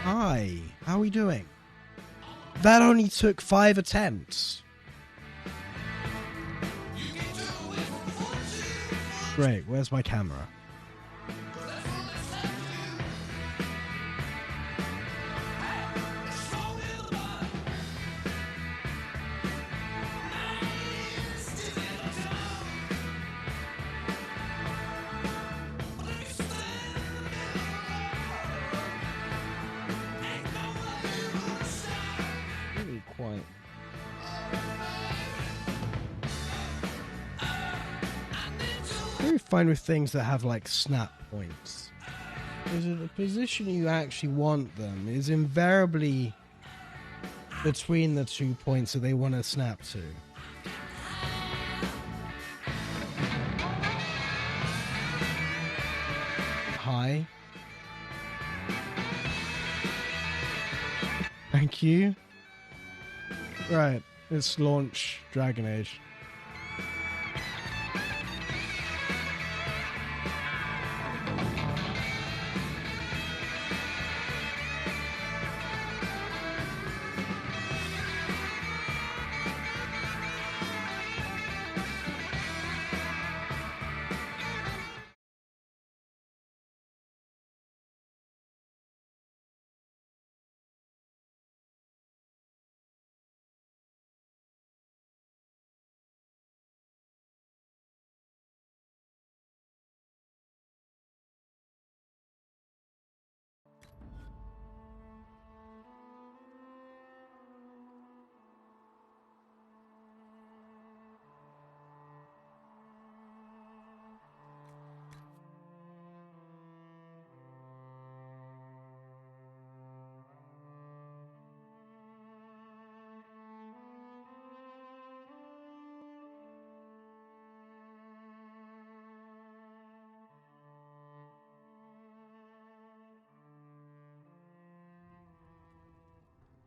Hi, how are we doing? That only took 5 attempts. Great, where's my camera? Really quite. Very fine with things that have like snap points. Is it the position you actually want them is invariably between the 2 points that they want to snap to. Hi. Thank you. Right, let's launch Dragon Age.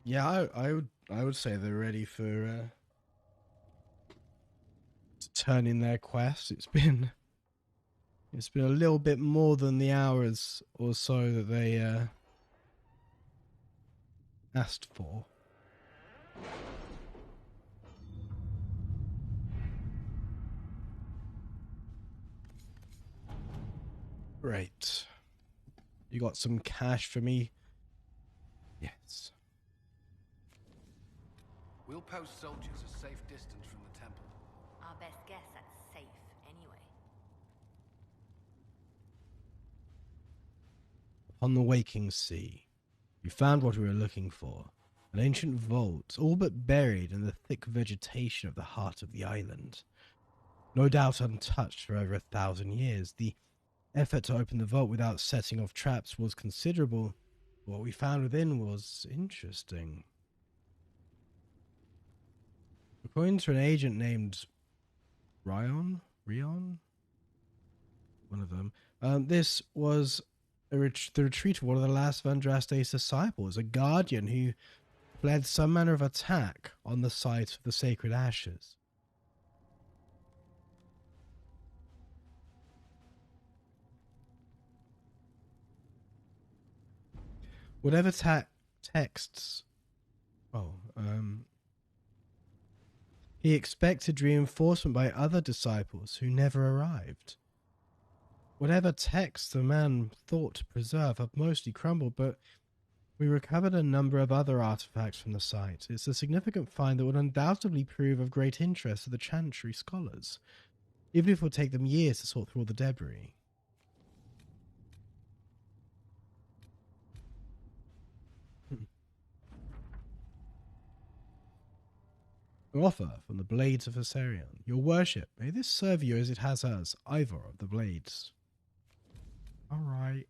Yeah, I would say they're ready for to turn in their quest. It's been a little bit more than the hours or so that they asked for. Great. You got some cash for me? Yes. We'll post soldiers a safe distance from the temple. Our best guess that's safe, anyway. Upon the waking sea, you found what we were looking for. An ancient vault, all but buried in the thick vegetation of the heart of the island. No doubt untouched for over 1,000 years, the effort to open the vault without setting off traps was considerable. What we found within was interesting. According to an agent named Rion, one of them, this was the retreat of one of the last Vandraste's disciples, a guardian who fled some manner of attack on the site of the sacred ashes. Whatever texts. Oh, he expected reinforcement by other disciples who never arrived. Whatever texts the man thought to preserve have mostly crumbled, but we recovered a number of other artifacts from the site. It's a significant find that would undoubtedly prove of great interest to the Chantry scholars, even if it would take them years to sort through all the debris. An offer from the Blades of Hessarion. Your worship, may this serve you as it has us, Ivor of the Blades. All right.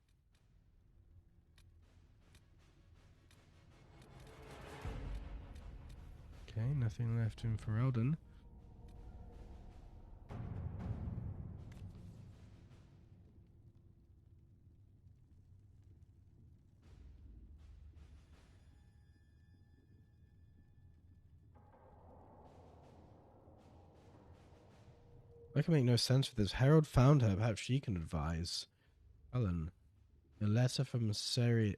Okay, nothing left in Ferelden. I can make no sense for this. Harold found her. Perhaps she can advise. Helen, a letter from Sarah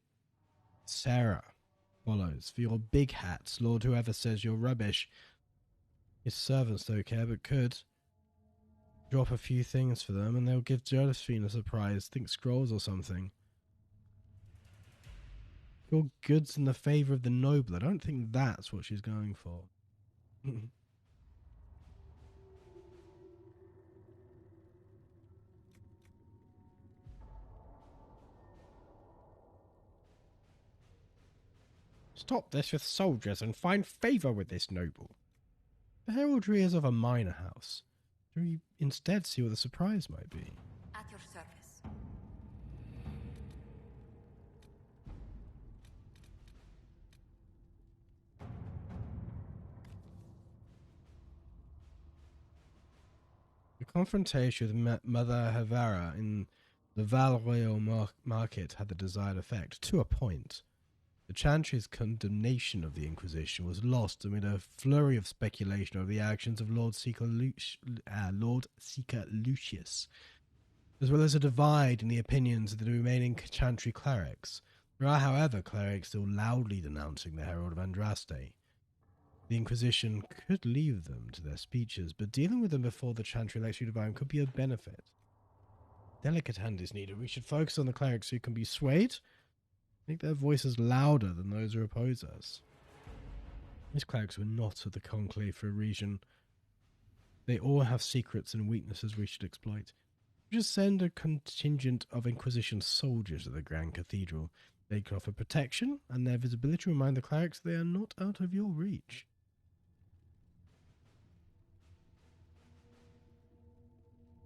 follows. For your big hats, Lord, whoever says you're rubbish. His servants don't care, but could. Drop a few things for them, and they'll give Josephine a surprise. Think scrolls or something. Your goods in the favour of the noble. I don't think that's what she's going for. Stop this with soldiers and find favour with this noble. The heraldry is of a minor house. Do we instead see what the surprise might be? At your service. The confrontation with Mother Havara in the Val Royal market had the desired effect, to a point. The Chantry's condemnation of the Inquisition was lost amid a flurry of speculation over the actions of Lord Seeker Lucius, as well as a divide in the opinions of the remaining Chantry clerics. There are, however, clerics still loudly denouncing the Herald of Andraste. The Inquisition could leave them to their speeches, but dealing with them before the Chantry Lecture Divine could be of benefit. Delicate hand is needed. We should focus on the clerics who can be swayed. Make their voices louder than those who oppose us. These clerics were not of the conclave for a region. They all have secrets and weaknesses we should exploit. We should send a contingent of Inquisition soldiers to the Grand Cathedral. They can offer protection, and their visibility remind the clerics they are not out of your reach.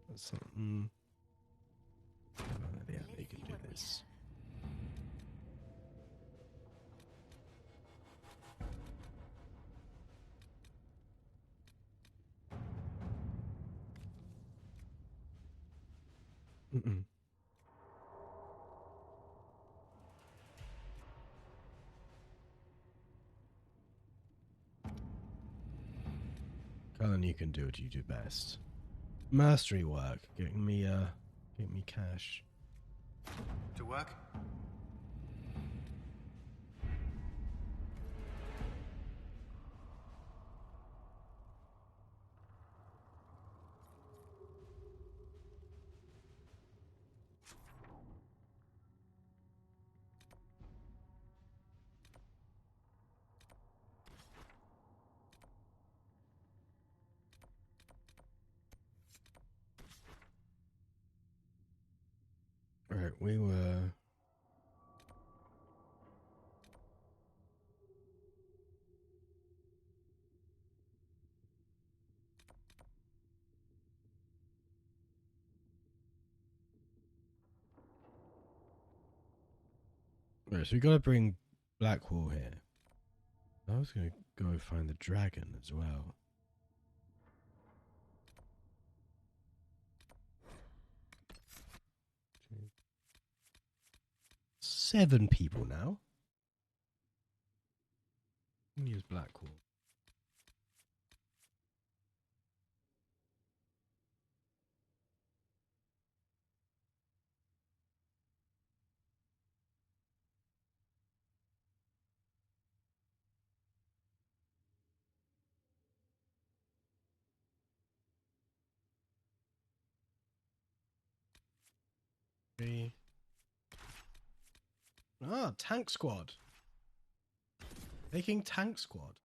That's something. Yeah, you can do this. Colin, you can do what you do best. Mastery work, getting me cash. To work? Alright, we were Right, so we gotta bring Blackwall here. I was gonna go find the dragon as well. Okay. 7 people now. Use Blackwall. Okay. Ah, tank squad. Making tank squad.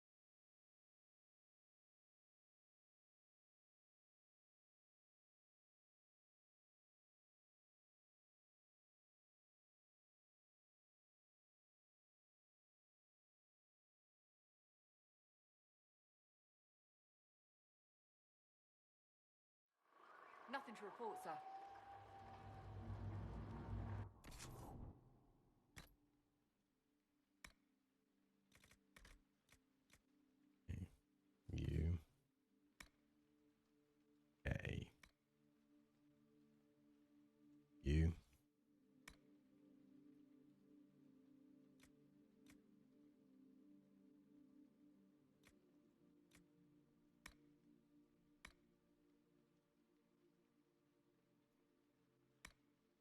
Nothing to report, sir. Okay. You. A. You.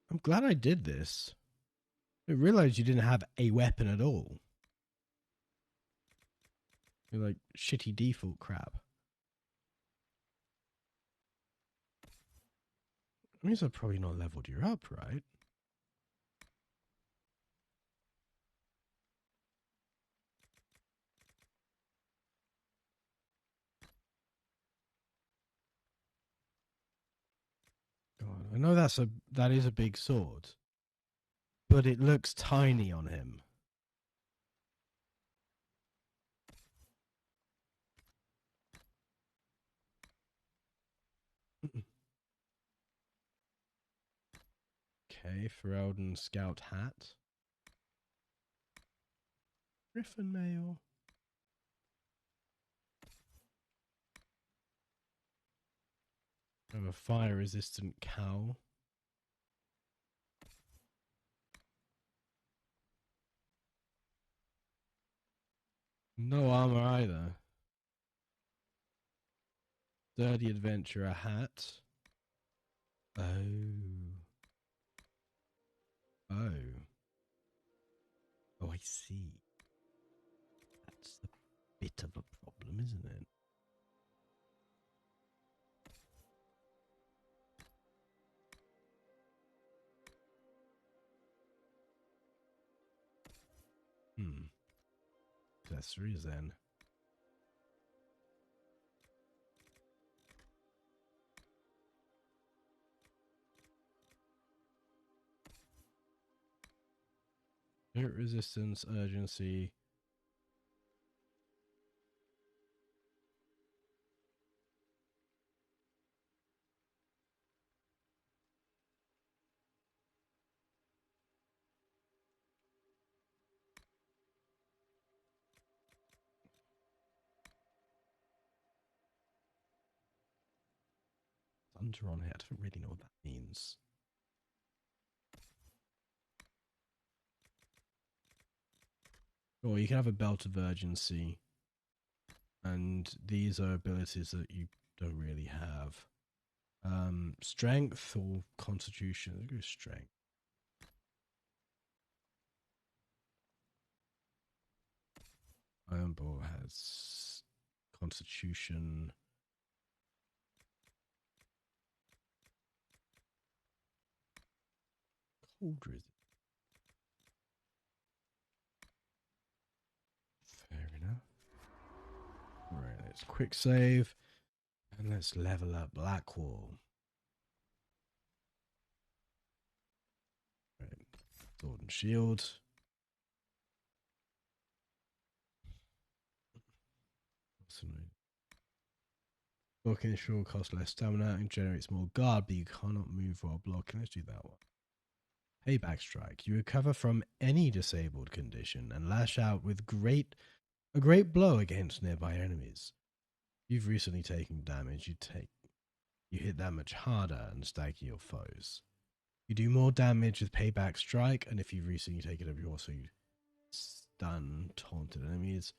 I'm glad I did this. I realized you didn't have a weapon at all. You're like shitty default crap. That means I've probably not leveled you up, right? God, I know that is a big sword, but it looks tiny on him. Okay, Ferelden Scout hat. Griffin mail. I have a fire resistant cowl. No armor either. Dirty adventurer hat. Oh. Oh. Oh, I see. That's a bit of a problem, isn't it? Accessories then. Hit resistance, urgency. Thunder on here. I don't really know what that means. Or you can have a belt of urgency. And these are abilities that you don't really have. Strength or constitution? Let's go strength. Iron Ball has constitution. Cold resist. Fair enough. Right, let's quick save. And let's level up Blackwall. Right. Sword and shield. Blocking sure costs less stamina and generates more guard, but you cannot move while blocking. Let's do that one. Payback Strike. You recover from any disabled condition and lash out with a great blow against nearby enemies. You've recently taken damage, you hit that much harder and stagger your foes. You do more damage with Payback Strike, and if you've recently taken it, you also stun taunted enemies.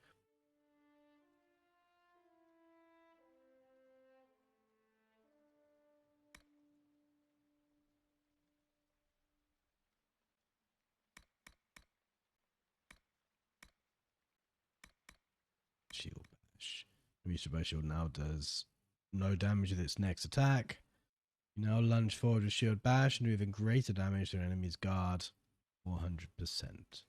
Shield Bash. Reach by Shield now does no damage with its next attack. You now lunge forward with Shield Bash and do even greater damage to an enemy's guard, 400%.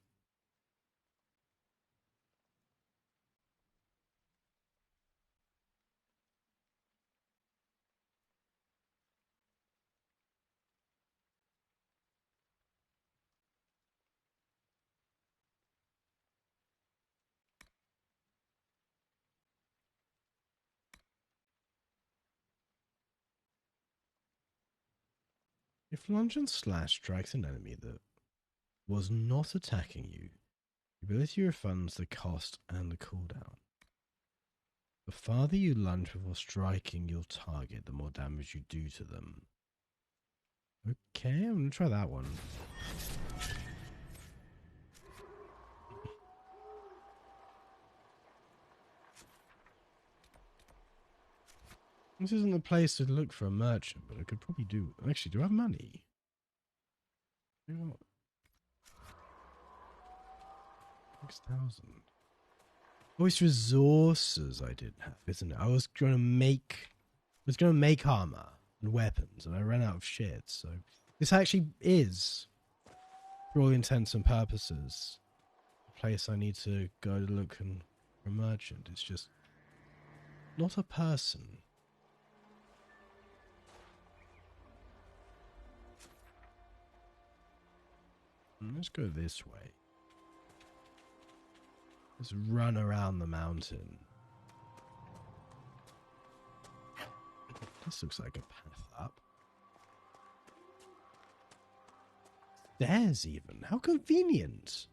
If Lunge and Slash strikes an enemy that was not attacking you, the ability refunds the cost and the cooldown. The farther you lunge before striking your target, the more damage you do to them. Okay, I'm going to try that one. This isn't the place to look for a merchant, but I could probably do... Actually, do I have money? 6,000. Oh, it's resources I didn't have, isn't it? I was going to make armor and weapons, and I ran out of shit, so... This actually is, for all intents and purposes, the place I need to go to look for a merchant. It's just not a person. Let's go this way. Let's run around the mountain. This looks like a path up. Stairs even. How convenient.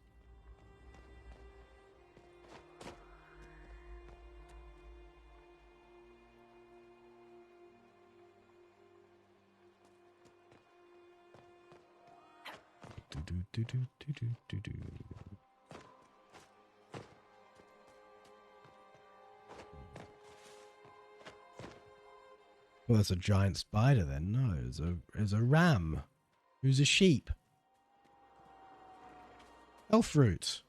Well, there's a giant spider then. No, there's a ram. Who's a sheep? Elf fruit.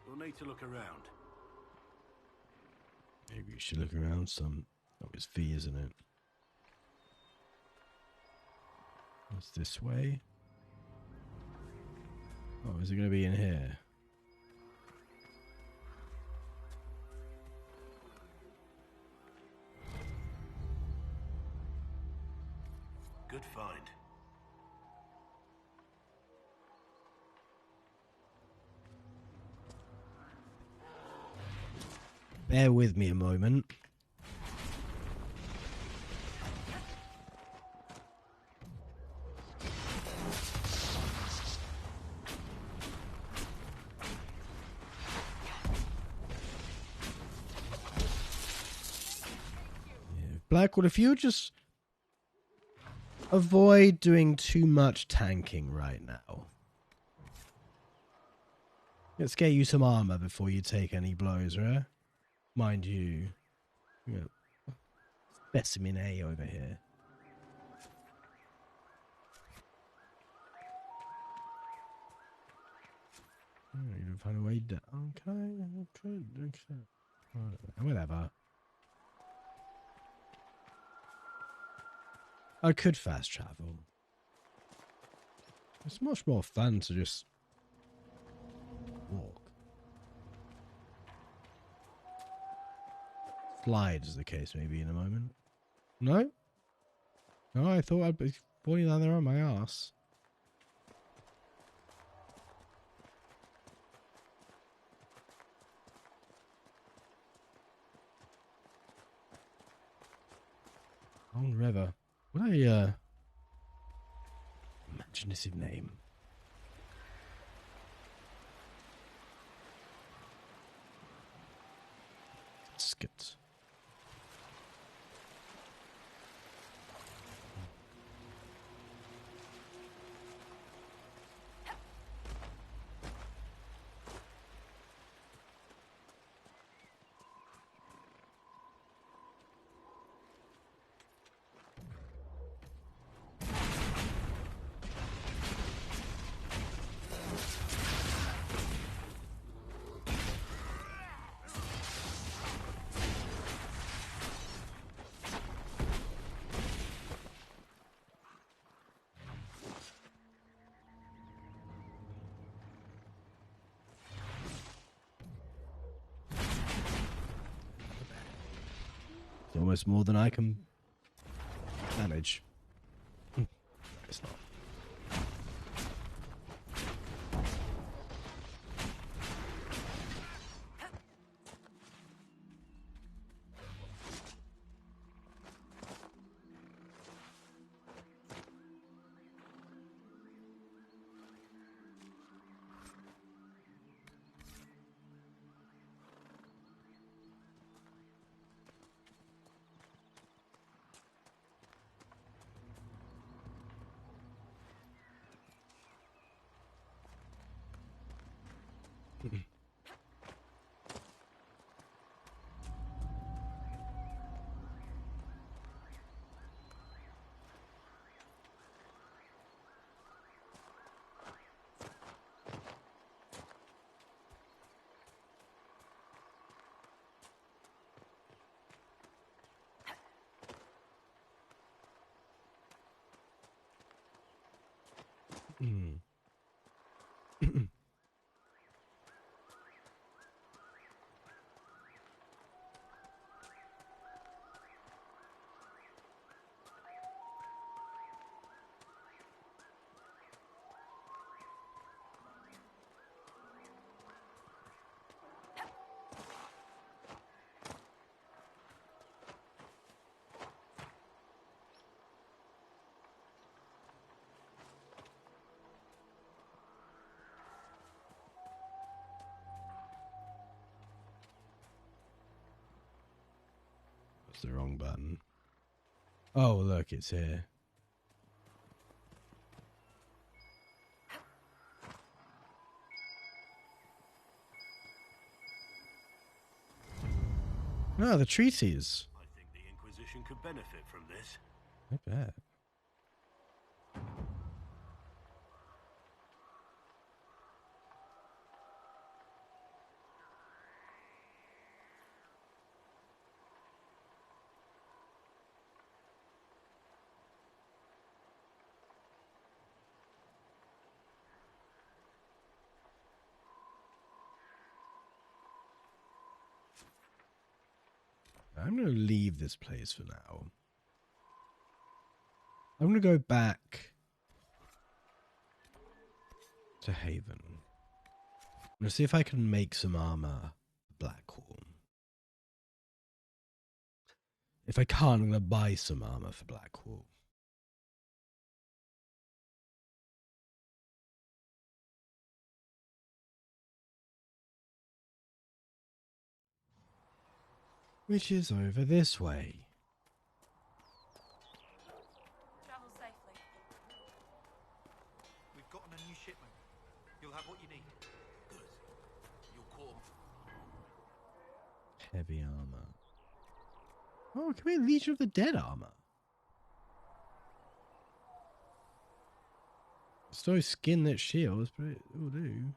We'll need to look around. Maybe you should look around some. Oh, it's V, isn't it? What's this way? Oh, is it going to be in here? Good find. Bear with me a moment. Blackwood, if you just avoid doing too much tanking right now. Let's get you some armor before you take any blows, right? Mind you, specimen A over here. You can find a way down. Okay. Whatever. I could fast travel. It's much more fun to just walk. Slide, as the case may be, in a moment. No? No, I thought I'd be falling down there on my ass. Long River. What a imaginative name. Skits. It's almost more than I can manage. It's not. That's the wrong button. Oh, look, it's here. Ah, the treaties. I think the Inquisition could benefit from this. I bet. I'm going to leave this place for now. I'm going to go back to Haven. I'm going to see if I can make some armor Blackhorn. If I can't, I'm going to buy some armor for Blackhorn. Which is over this way. Travel safely. We've gotten a new shipment. You'll have what you need. Good. You'll call. Heavy armor. Oh, come here, Legion of the Dead armor. Still skin that shields, but it will do.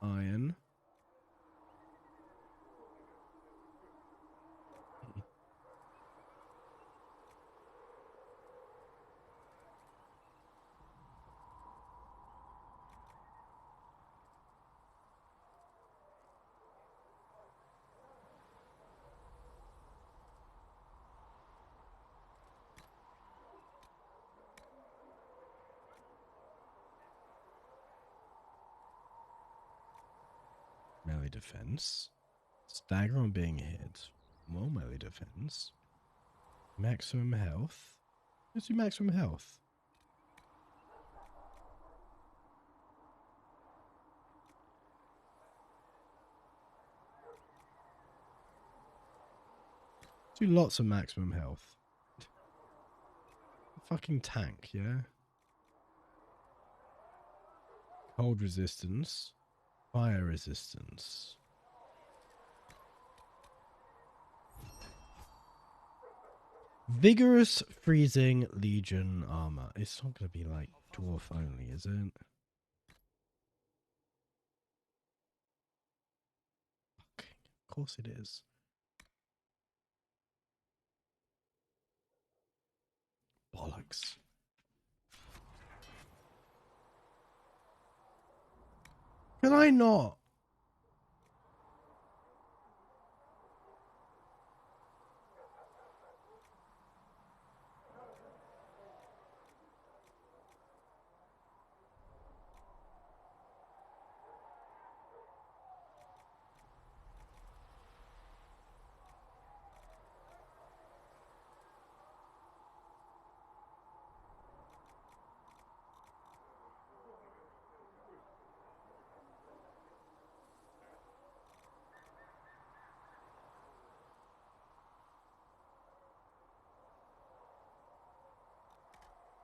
Iron. melee defense. Stagger on being hit. More melee defense. Maximum health. Let's do maximum health. Do lots of maximum health. Fucking tank, yeah? Cold resistance. Fire resistance. Vigorous freezing legion armor. It's not going to be like dwarf only, is it? Okay, of course it is. Bollocks. Can I not?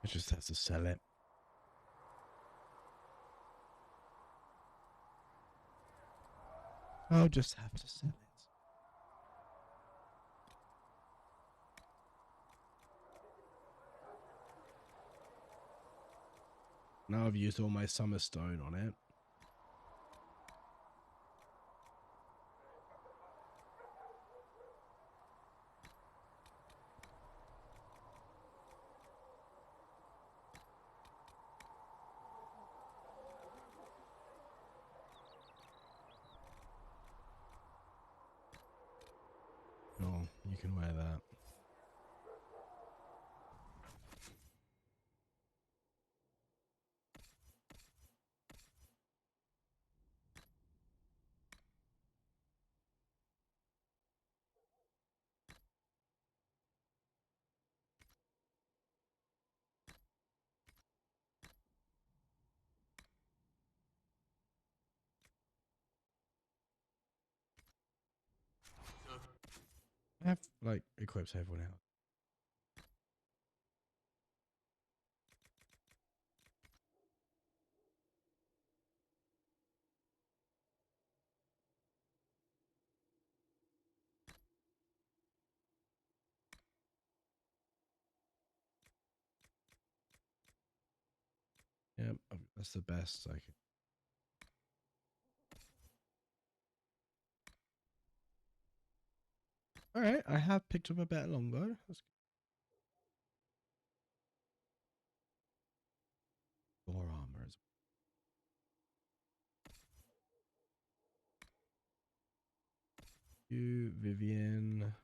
I just have to sell it. I'll just have to sell it. Now I've used all my summer stone on it. Oh, you can wear that. I have, like, equips everyone else. Yeah, that's the best I could. Alright, I have picked up a better longbow. That's more armor as well. You, Vivian.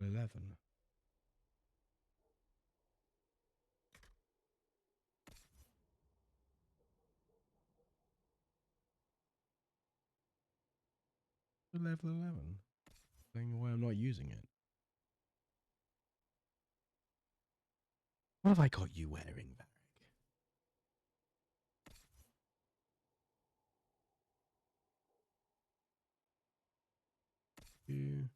11. Level 11. Saying why I'm not using it. What have I got you wearing, Varric? You.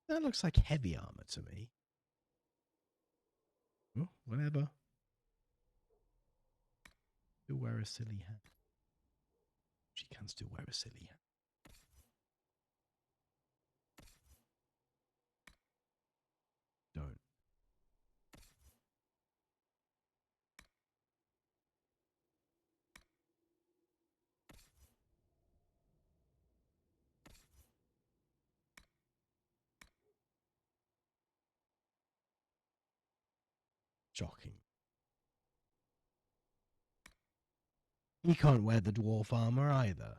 That looks like heavy armor to me. Oh, whatever. Still wear a silly hat. She can still wear a silly hat. Don't. Shocking. He can't wear the dwarf armor either.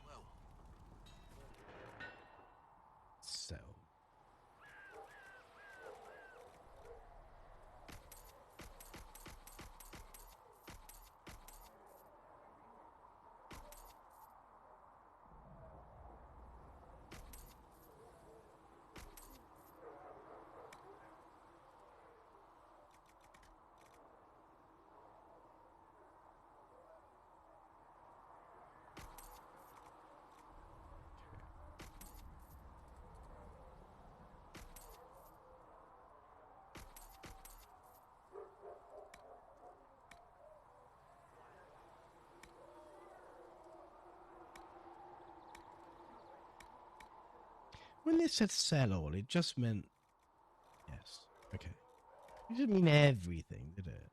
Well, So. When they said sell all, it just meant... Yes. Okay. It didn't mean everything, did it?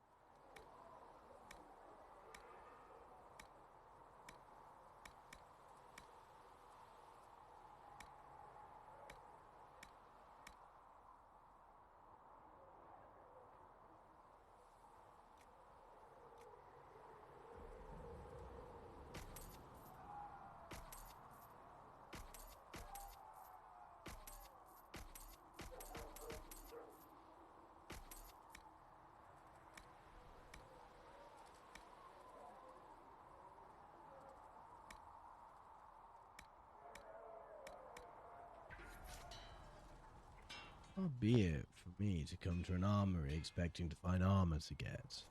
Far be it for me to come to an armory expecting to find armor to get.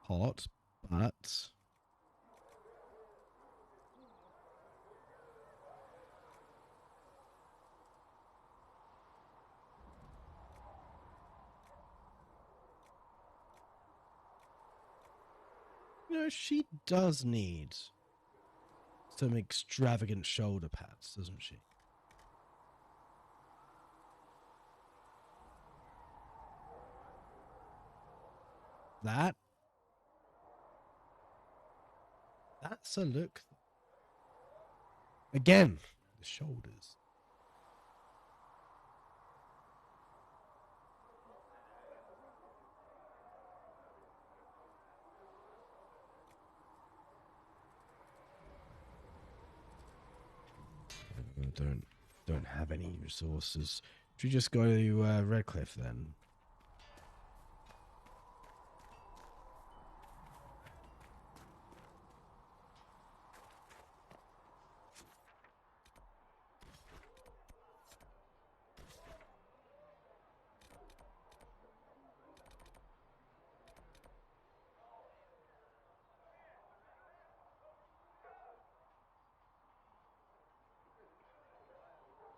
Hot, but... You know, she does need some extravagant shoulder pads, doesn't she? That? That's a look. Again, the shoulders. Don't have any resources. Should we just go to Redcliffe then?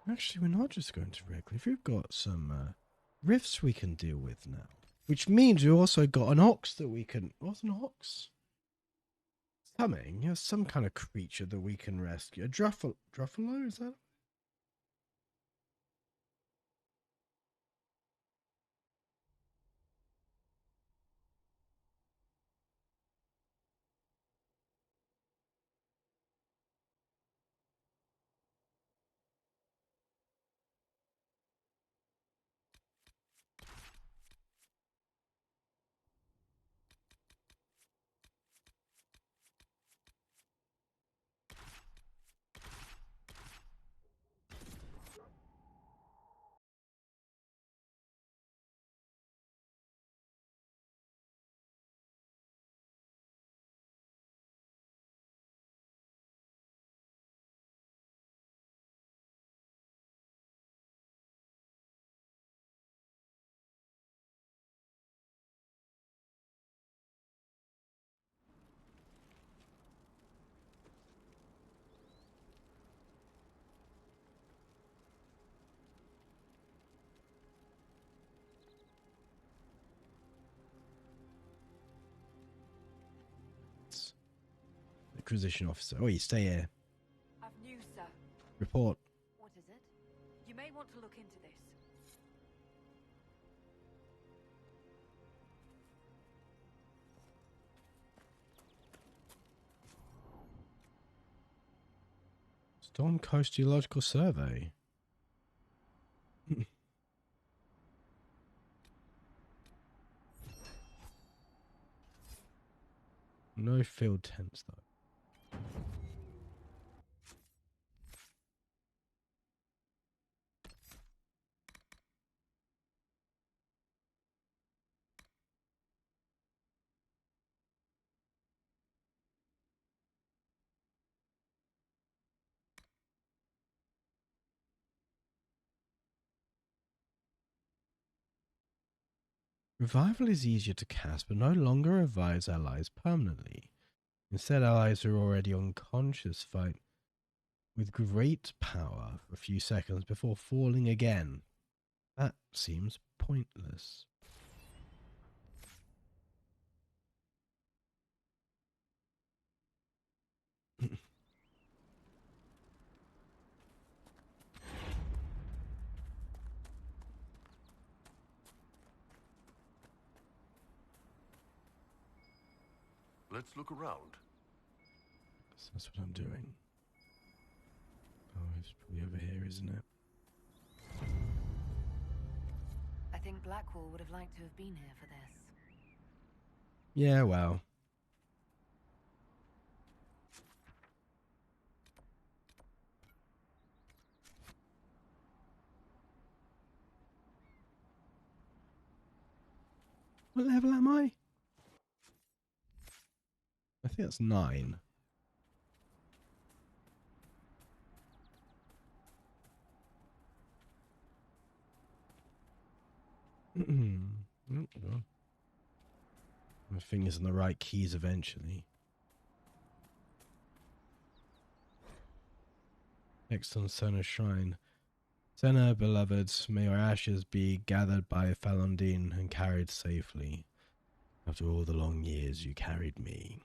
Actually, we're not just going to Redcliffe. We've got some rifts we can deal with now. Which means we also got an ox that we can... What's an ox? Coming. You know, some kind of creature that we can rescue. A Druffalo, is that? Inquisition officer. Oh, you stay here. I've news, sir. Report. What is it? You may want to look into this. Storm Coast Geological Survey. No field tents, though. Revival is easier to cast, but no longer revives allies permanently. Instead, allies who are already unconscious fight with great power for a few seconds before falling again. That seems pointless. Let's look around. So that's what I'm doing. Oh, it's probably over here, isn't it? I think Blackwall would have liked to have been here for this. Yeah, well. What level am I? I think that's 9. My fingers on the right keys eventually. Next on Senna's shrine. Senna, beloveds, may your ashes be gathered by Falondine and carried safely. After all the long years you carried me.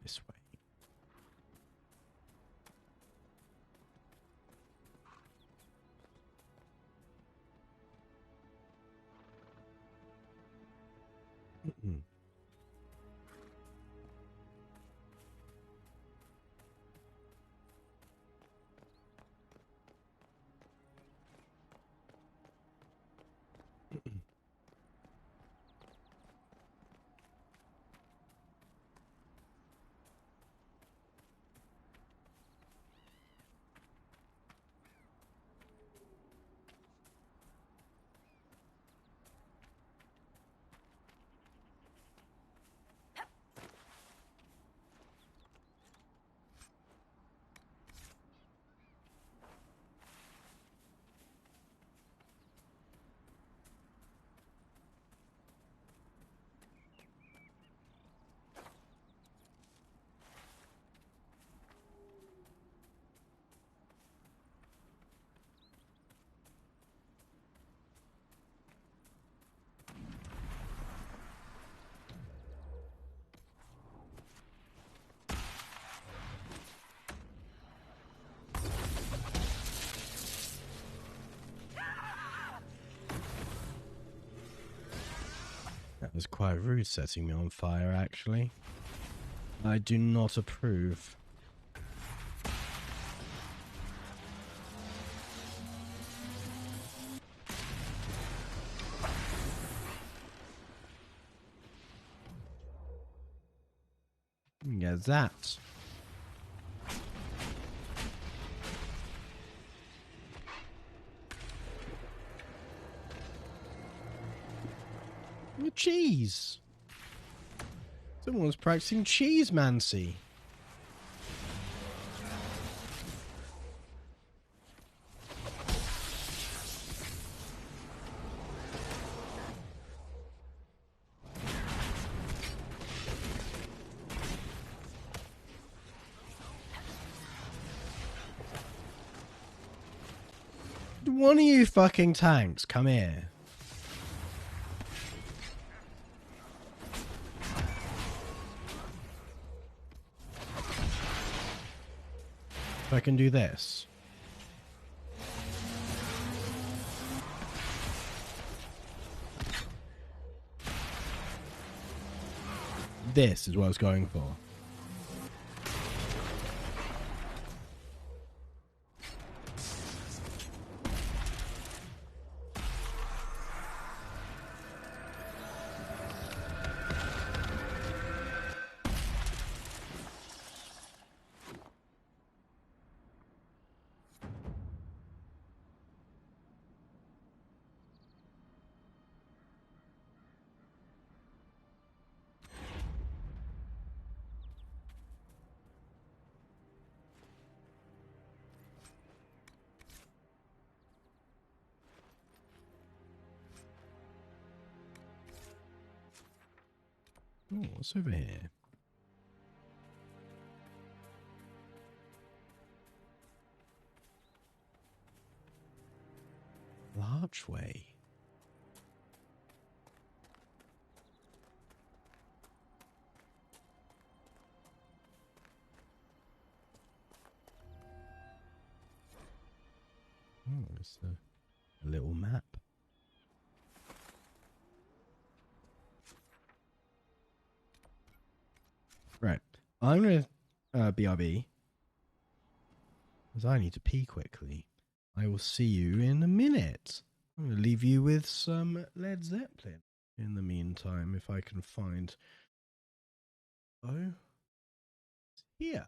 This way. That was quite rude, setting me on fire, actually. I do not approve. What's that? The cheese. Someone's practicing cheese mancy. One of you fucking tanks, come here. If I can do this. This is what I was going for. Oh, what's over here? The archway. Oh, it's a little map. Right. I'm going to BRB. Because I need to pee quickly. I will see you in a minute. I'm going to leave you with some Led Zeppelin. In the meantime, if I can find... Oh. It's here.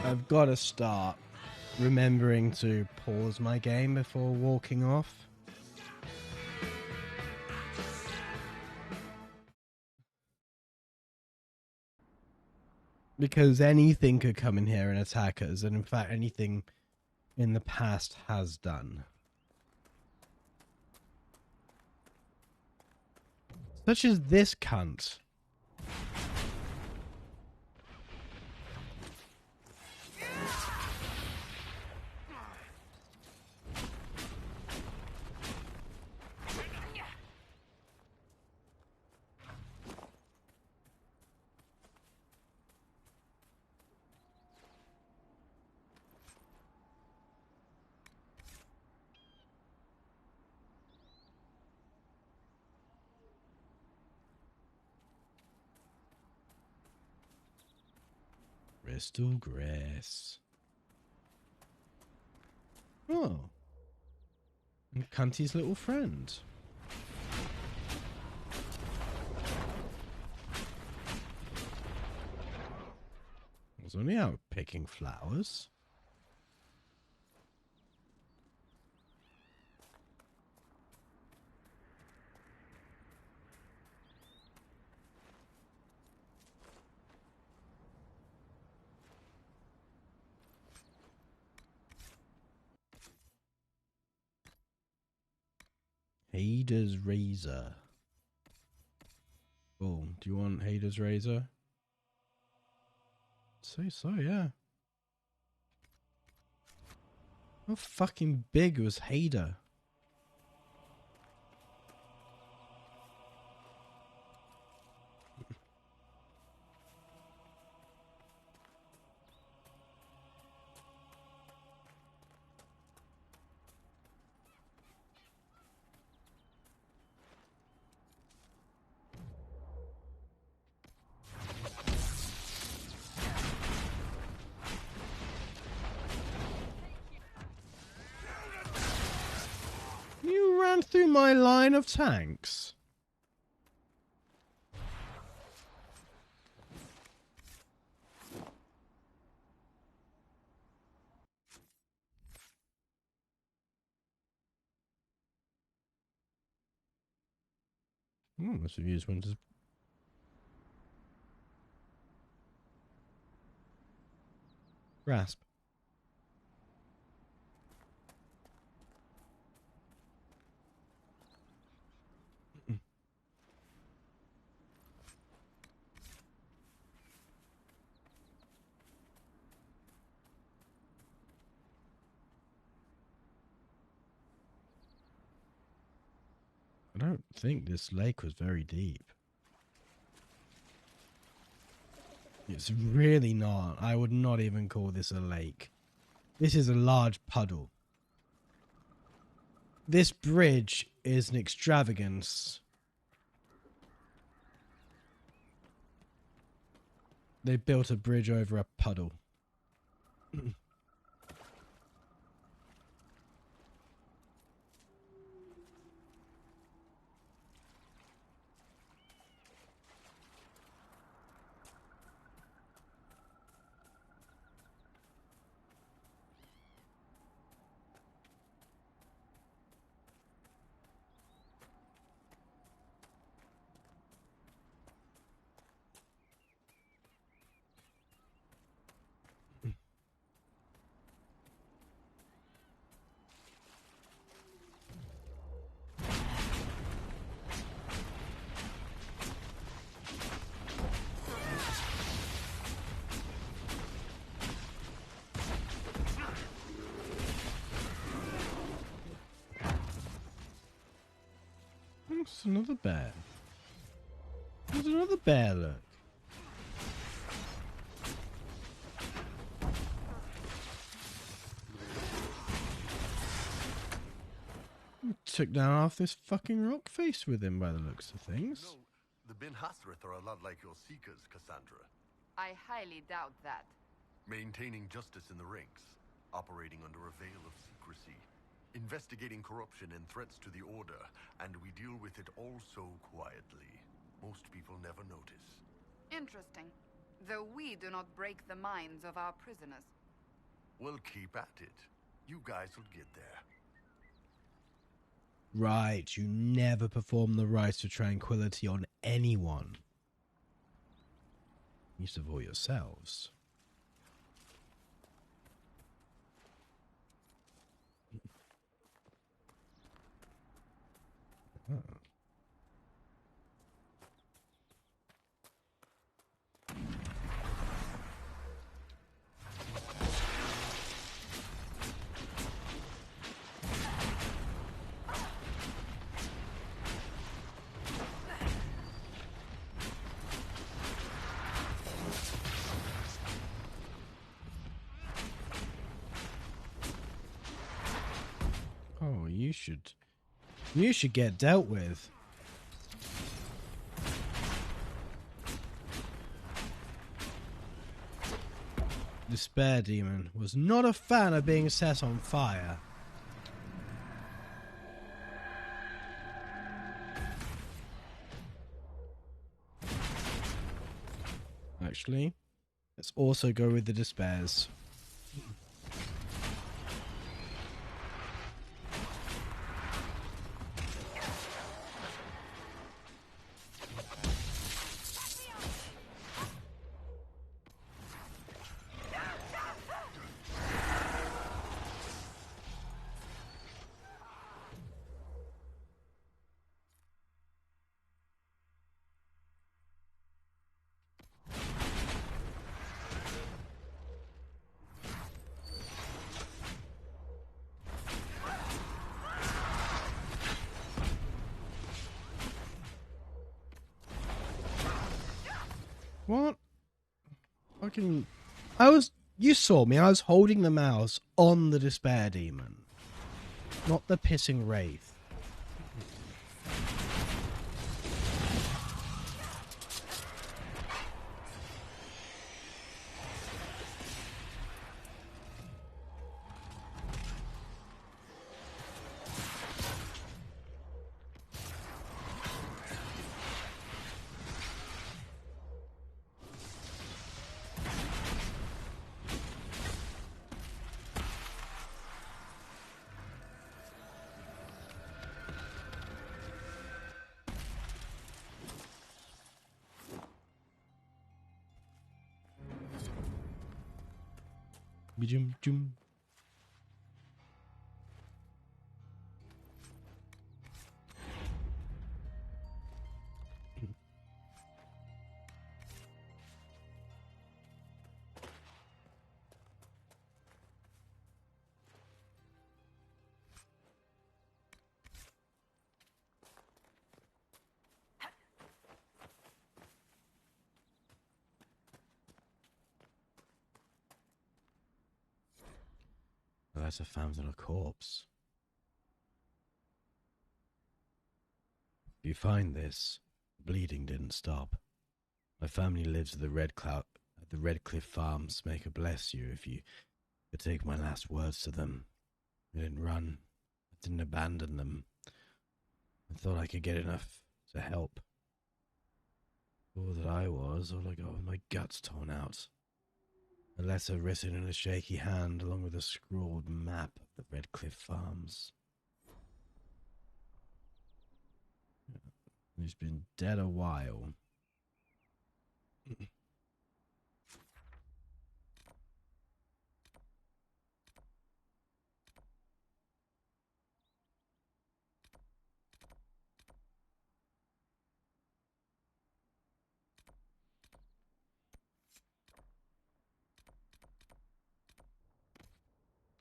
I've got to start remembering to pause my game before walking off. Because anything could come in here and attack us, and in fact anything in the past has done. Such as this cunt. Crystal grass. Oh. And Cunty's little friend. I was only out picking flowers. Hada's razor. Oh, do you want Hada's razor? Say so, yeah. How fucking big was Hada? You ran through my line of tanks. Must have used one to grasp. I don't think this lake was very deep. It's really not. I would not even call this a lake. This is a large puddle. This bridge is an extravagance. They built a bridge over a puddle. There's another bear. There's another bear, look. Took down half this fucking rock face with him by the looks of things. No, the Ben Hasrith are a lot like your Seekers, Cassandra. I highly doubt that. Maintaining justice in the ranks, operating under a veil of secrecy, investigating corruption and threats to the Order, and we deal with it all so quietly. Most people never notice. Interesting. Though we do not break the minds of our prisoners. Well, keep at it. You guys will get there. Right, you never perform the rites of tranquility on anyone. Least of all yourselves. Oh. should get dealt with. Despair Demon was not a fan of being set on fire. Actually, let's also go with the Despairs. What? Fucking... You saw me, I was holding the mouse on the Despair Demon. Not the pissing Wraith. Jum jum. That's a found on a corpse. If you find this, bleeding didn't stop. My family lives at the Red Cliff Farms. May God bless you if you could take my last words to them. I didn't run. I didn't abandon them. I thought I could get enough to help. All that I was, all I got was my guts torn out. A letter written in a shaky hand along with a scrawled map of the Red Cliff Farms. He's been dead a while.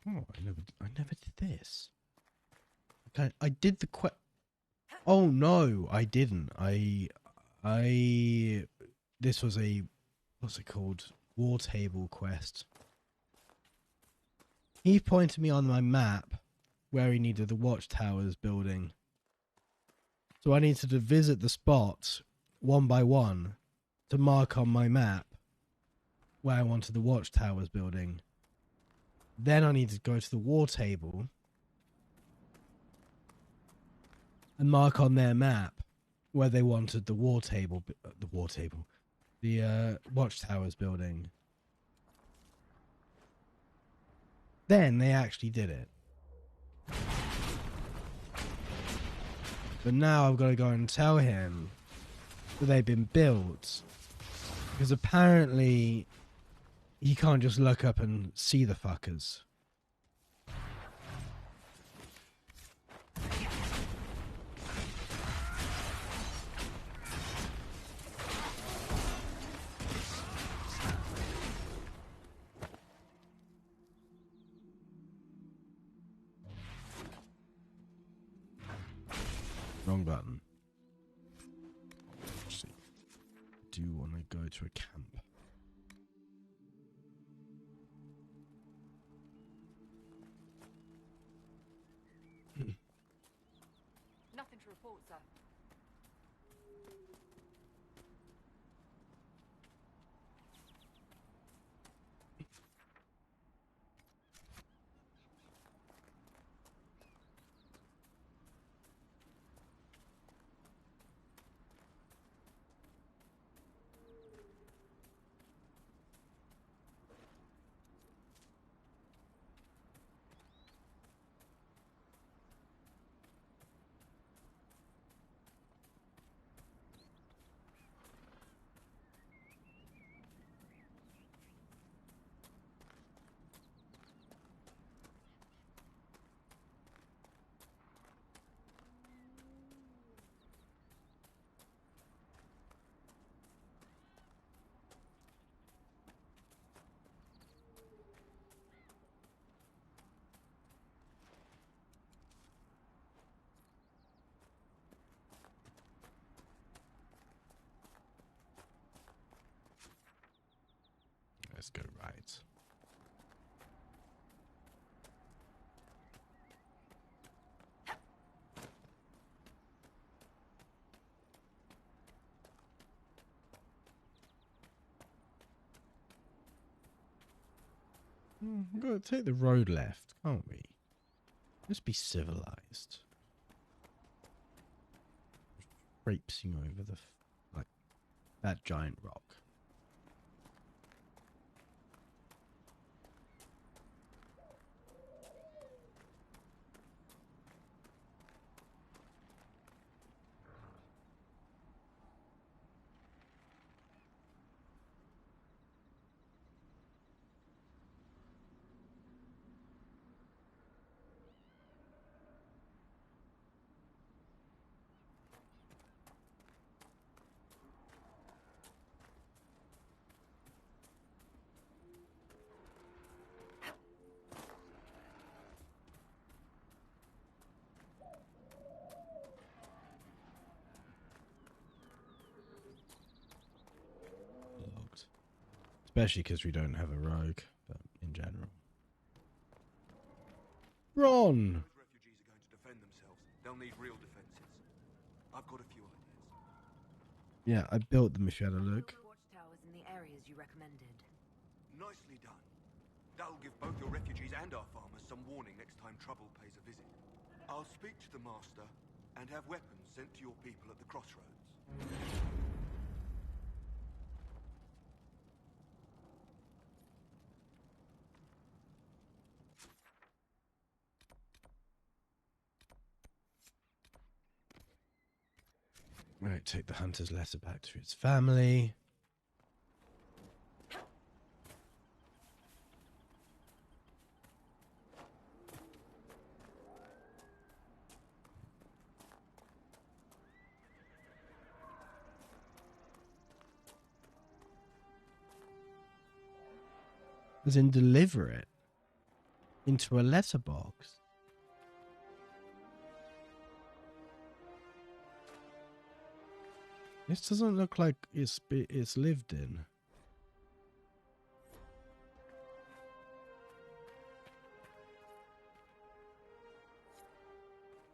Oh, I never did this. Okay, I did the Oh no, I didn't. This was a, what's it called? War table quest. He pointed me on my map where he needed the watchtowers building. So I needed to visit the spots one by one to mark on my map where I wanted the watchtowers building. Then I needed to go to the war table and mark on their map where they wanted the watchtowers building. Then they actually did it. But now I've got to go and tell him that they've been built. Because apparently you can't just look up and see the fuckers. Wrong button. Actually, I do want to go to a camp. to report, sir. Let's go right. We've got to take the road left, can't we? Let's be civilized. Traipsing over the like that giant rock. Logged. Especially because we don't have a rogue, but in general. Ron! Those refugees are going to defend themselves. They'll need real defenses. I've got a few ideas. Yeah, I built them if you had a look. Watchtowers in the areas you recommended. Nicely done. That'll give both your refugees and our farmers some warning next time trouble pays a visit. I'll speak to the master and have weapons sent to your people at the crossroads. Right, take the hunter's letter back to its family. As in deliver it into a letterbox. This doesn't look like it's lived in.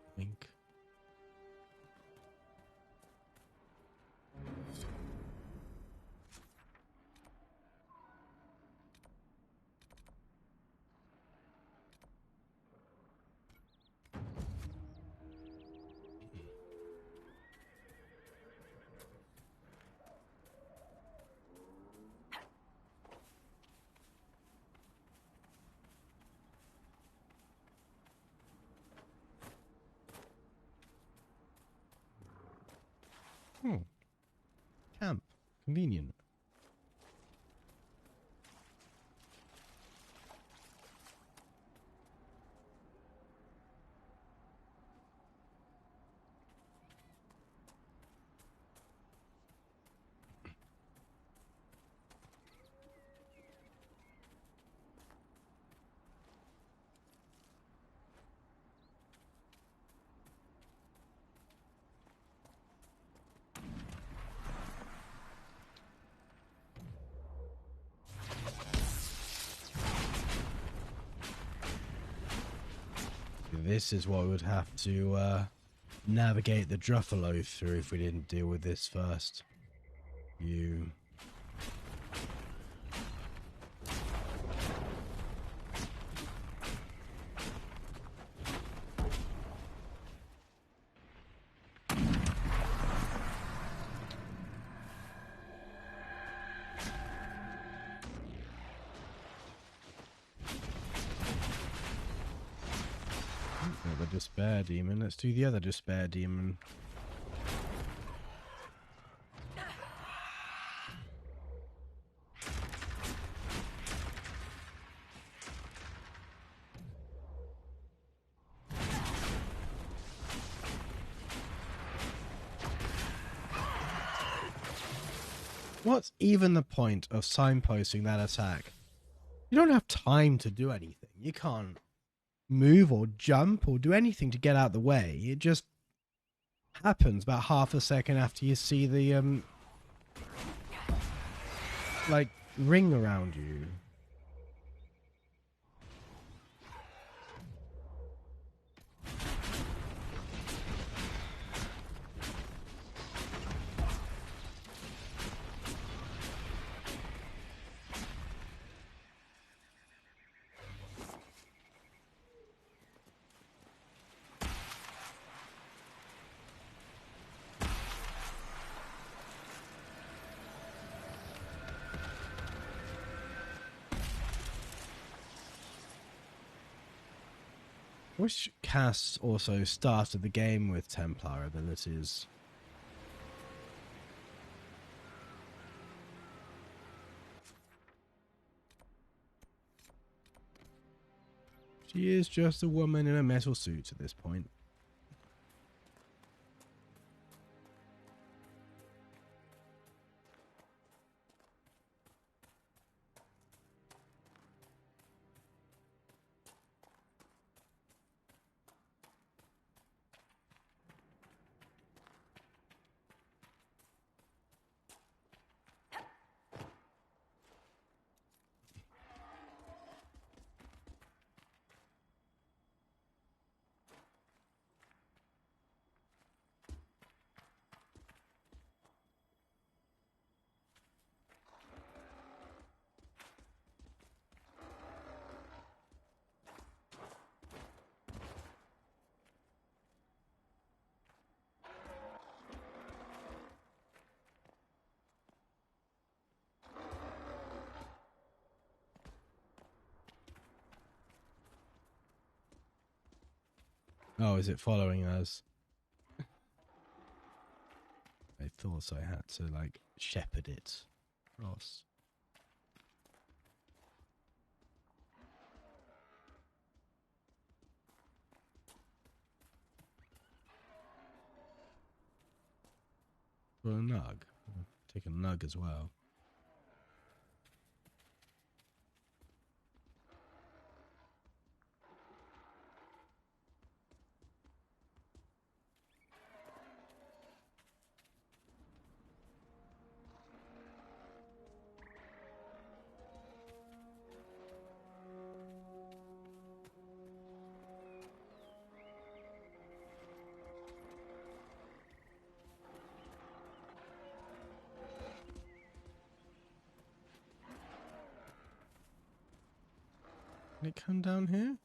I think. Oh. Camp. Convenient. This is what would have to navigate the Druffalo through if we didn't deal with this first. You. The despair demon. Let's do the other despair demon. What's even the point of signposting that attack? You don't have time to do anything. You can't move or jump or do anything to get out the way. It just happens about half a second after you see the like ring around you. Which cast also started the game with Templar abilities? She is just a woman in a metal suit at this point. Oh, is it following us? I thought I had to, like, shepherd it across. For a nug. I'll take a nug as well. Can it come down here?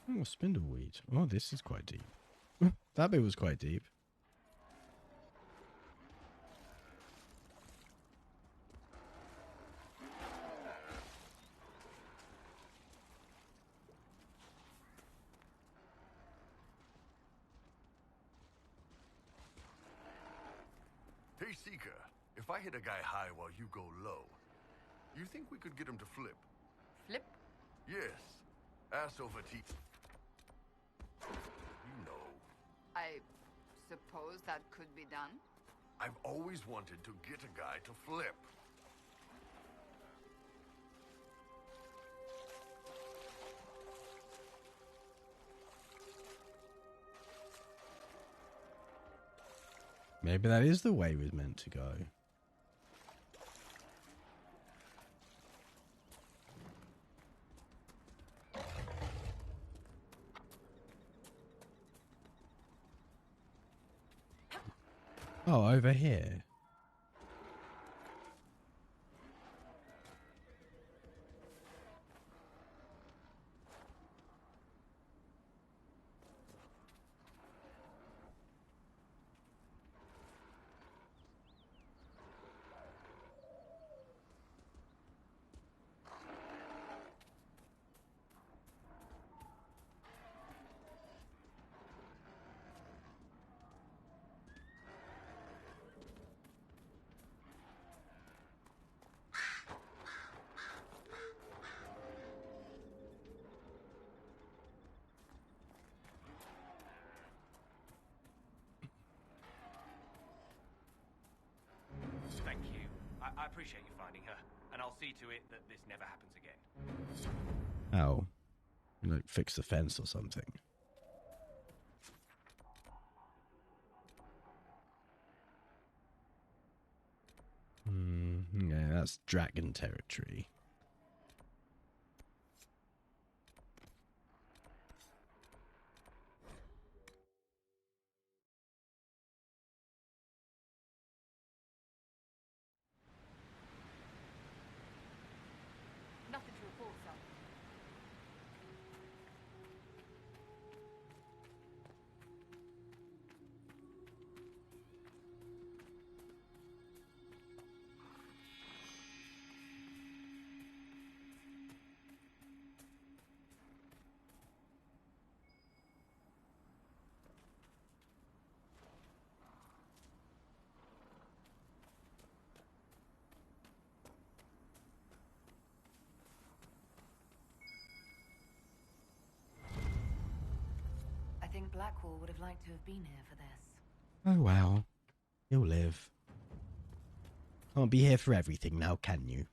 Oh, spindleweed. Oh, this is quite deep. That bit was quite deep. Hey, Seeker. If I hit a guy high while you go low, you think we could get him to flip? Flip? Yes. Ass over teeth. You know. I suppose that could be done. I've always wanted to get a guy to flip. Maybe that is the way it was meant to go. Oh, over here. Thank you. I appreciate you finding her, and I'll see to it that this never happens again. Oh. Like, fix the fence or something. Yeah, that's dragon territory. Nothing to report, sir. I think Blackwall would have liked to have been here for this. Oh, well. He'll live. Can't be here for everything now, can you?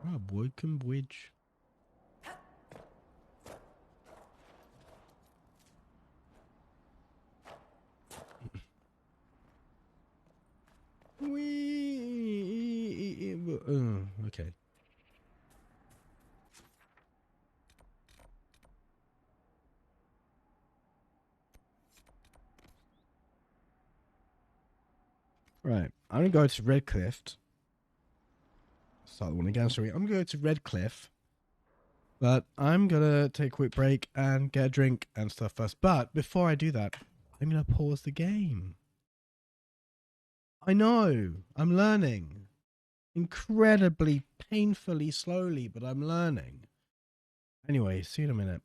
Oh, Woken Bridge. Okay. Right. I'm going to go to Redcliffe. Start the one again, sorry. I'm going to go to Redcliffe. But I'm going to take a quick break and get a drink and stuff first. But before I do that, I'm going to pause the game. I know. I'm learning. Incredibly, painfully slowly, but I'm learning. Anyway, see you in a minute.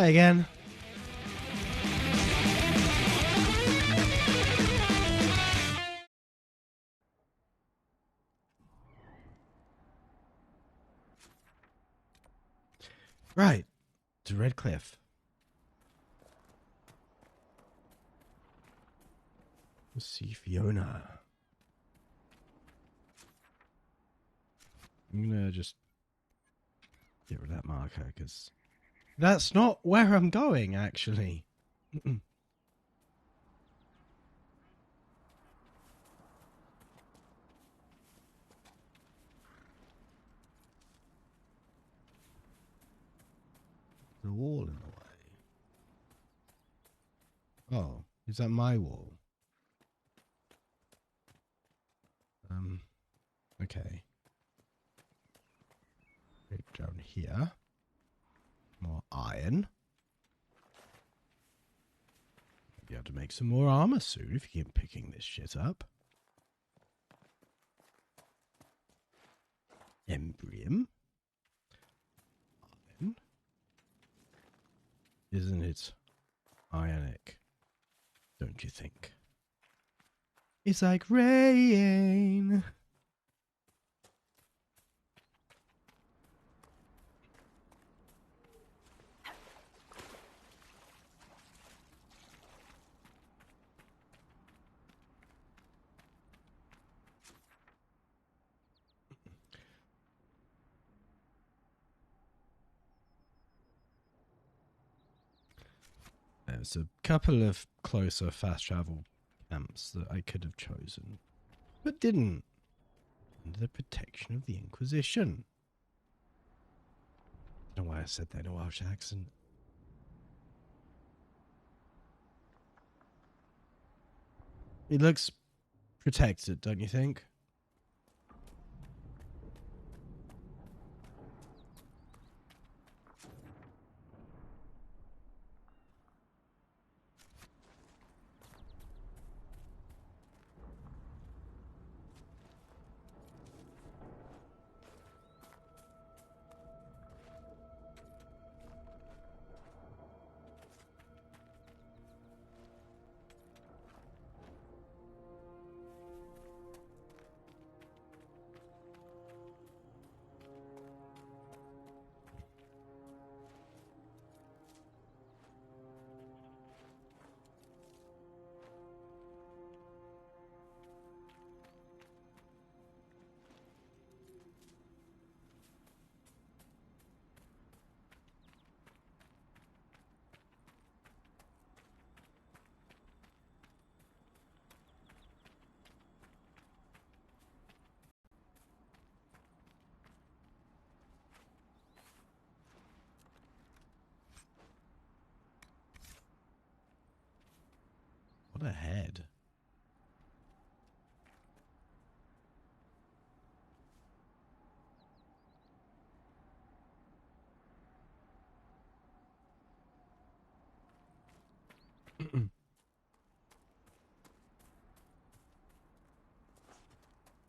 Try again. Right. To Red Cliff. Let's see Fiona. I'm gonna just get rid of that marker because that's not where I'm going, actually. The wall in the way. Oh, is that my wall? Okay. Right down here. More iron. Be able to make some more armor soon if you keep picking this shit up. Embrium. Iron. Isn't it ionic? Don't you think? It's like rain. There's a couple of closer fast travel camps that I could have chosen, but didn't. Under the protection of the Inquisition. I don't know why I said that in a Welsh accent. It looks protected, don't you think? What a head.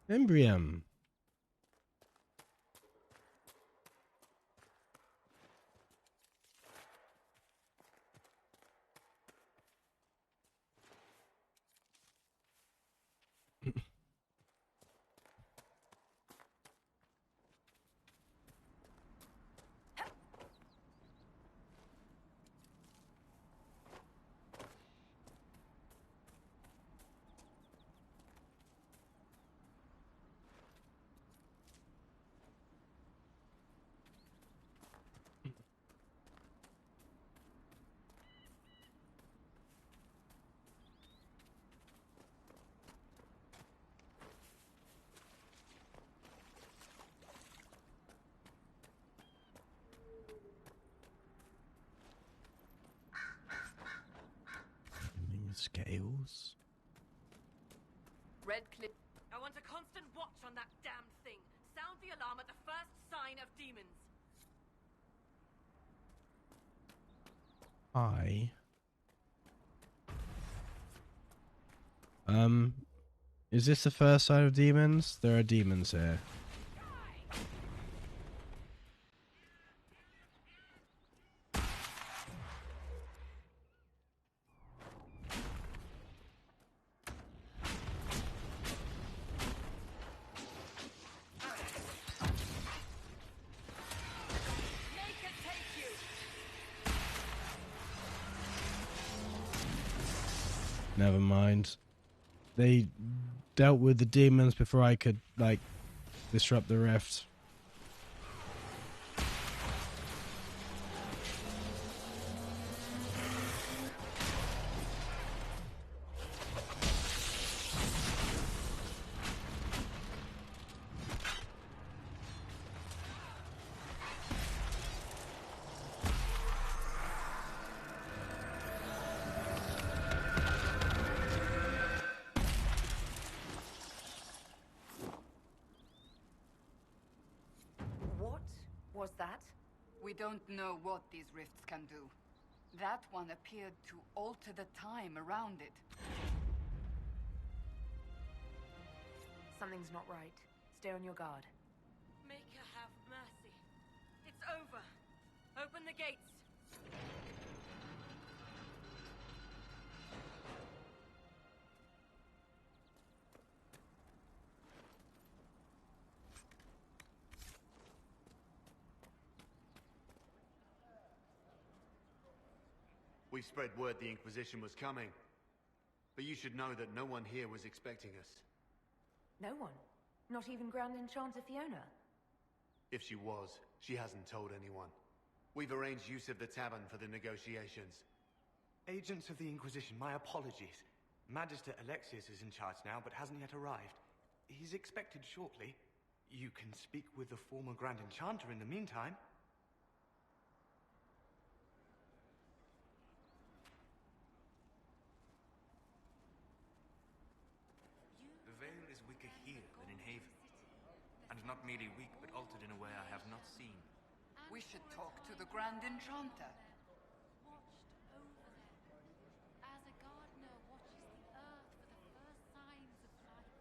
Embrium. Scales. Red Cliff. I want a constant watch on that damned thing. Sound the alarm at the first sign of demons. Is this the first sign of demons? There are demons here. Never mind. They dealt with the demons before I could, like, disrupt the rift. What was that? We don't know what these rifts can do. That one appeared to alter the time around it. Something's not right. Stay on your guard. Make her have mercy. It's over. Open the gates. We spread word the Inquisition was coming. But you should know that no one here was expecting us. No one? Not even Grand Enchanter Fiona? If she was, she hasn't told anyone. We've arranged use of the tavern for the negotiations. Agents of the Inquisition, my apologies. Magister Alexius is in charge now, but hasn't yet arrived. He's expected shortly. You can speak with the former Grand Enchanter in the meantime. The veil is weaker here than in Haven. And not merely weak, but altered in a way I have not seen. We should talk to the Grand Enchanter. Watched over them, as a gardener watches the earth for the first signs of life.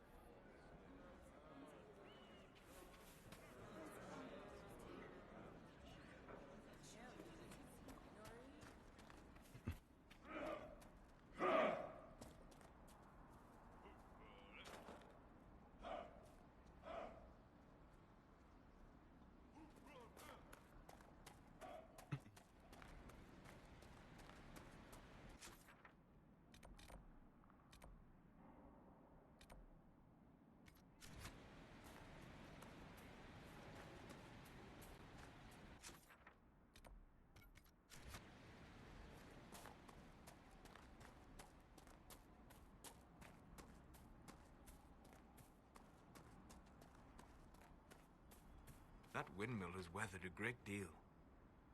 That windmill has weathered a great deal.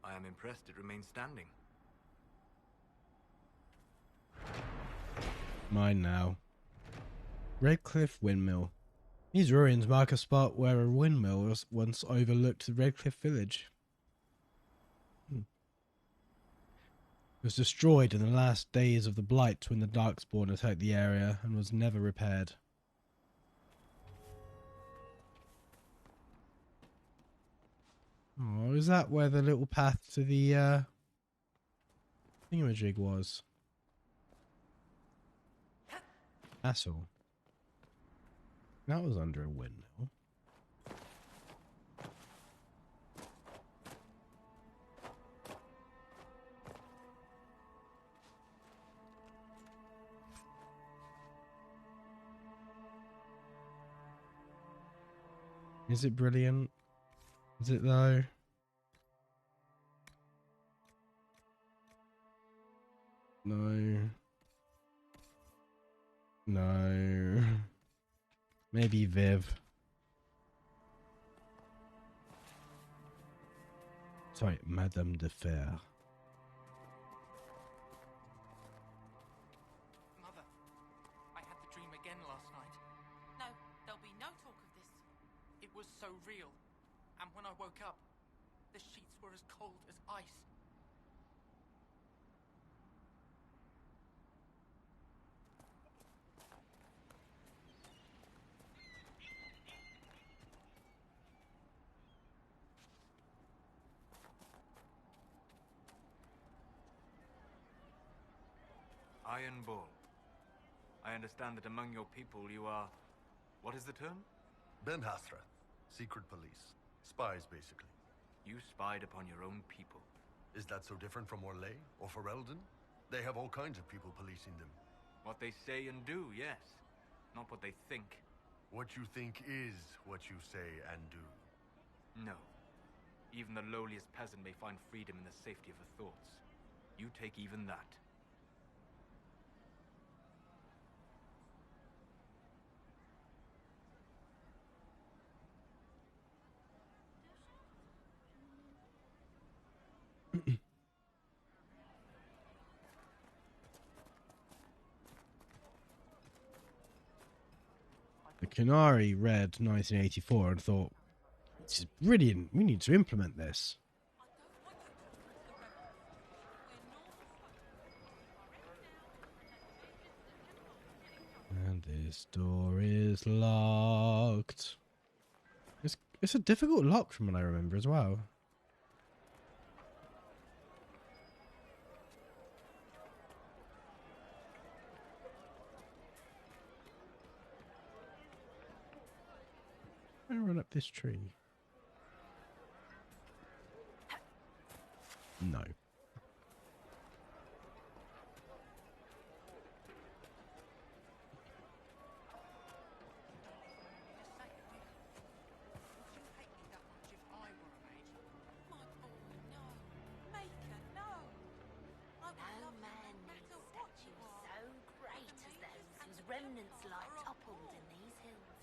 I am impressed it remains standing. Mine now. Redcliffe Windmill. These ruins mark a spot where a windmill was once overlooked the Redcliffe village. It was destroyed in the last days of the Blight when the Darkspawn attacked the area and was never repaired. Oh, is that where the little path to the thingamajig was? Castle. That was under a windmill. Is it brilliant? Is it though? No. No. Maybe Viv. Sorry, Madame de Fer. Mother, I had the dream again last night. No, there'll be no talk of this. It was so real. And when I woke up, the sheets were as cold as ice. Iron Bull. I understand that among your people you are... What is the term? Ben Hasra. Secret police. Spies, basically. You spied upon your own people. Is that so different from Orlais or Ferelden? They have all kinds of people policing them. What they say and do, yes. Not what they think. What you think is what you say and do. No. Even the lowliest peasant may find freedom in the safety of her thoughts. You take even that. The Canary read 1984 and thought, this is brilliant, we need to implement this. And this door is locked. It's a difficult lock from what I remember as well. I'm gonna run up this tree. No. Remnants lie toppled in these hills.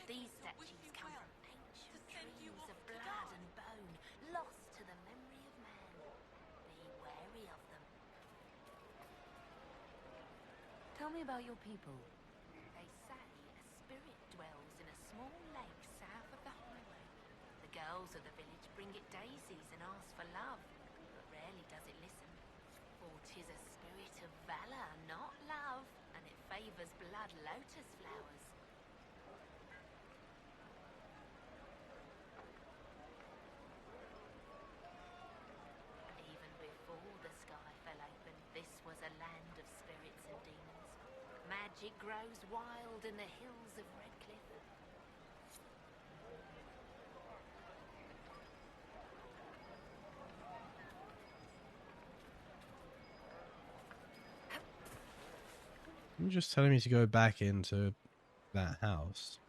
These statues come from ancient trees of blood and bone, lost to the memory of man. Be wary of them. Tell me about your people. They say a spirit dwells in a small lake south of the highway. The girls of the village bring it daisies and ask for love, but rarely does it listen. For 'tis a spirit of valor, not love. Favors blood lotus flowers. Even before the sky fell open, this was a land of spirits and demons. Magic grows wild in the hills of Redcliffe. You're just telling me to go back into that house.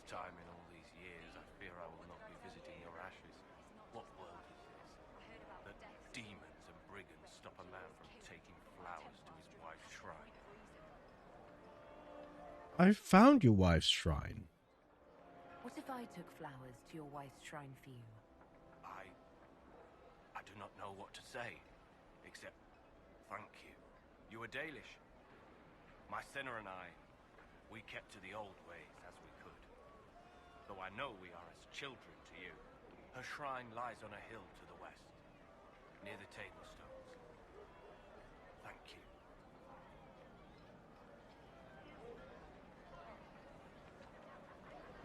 Time in all these years, I fear I will not be visiting your ashes. What world is this? That demons and brigands stop a man from taking flowers to his wife's shrine. I found your wife's shrine. What if I took flowers to your wife's shrine for you? I do not know what to say, except thank you. You were Dalish. My sinner and I, we kept to the old ways as we could. Though I know we are as children to you. Her shrine lies on a hill to the west, near the table stones. Thank you.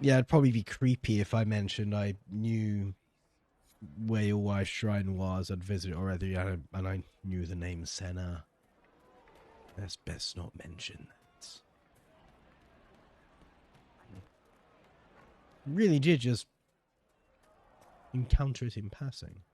Yeah, it'd probably be creepy if I mentioned I knew where your wife's shrine was. I'd visit it already, and I knew the name Senna. That's best not mention that. Really did just encounter it in passing.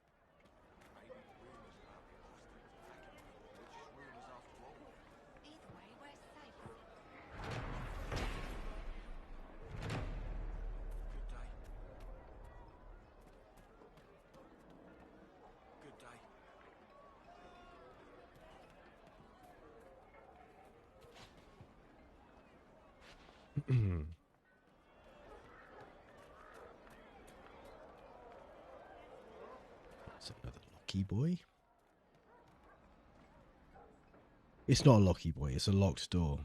That's another lucky boy. It's not a Locky Boy, it's a locked door.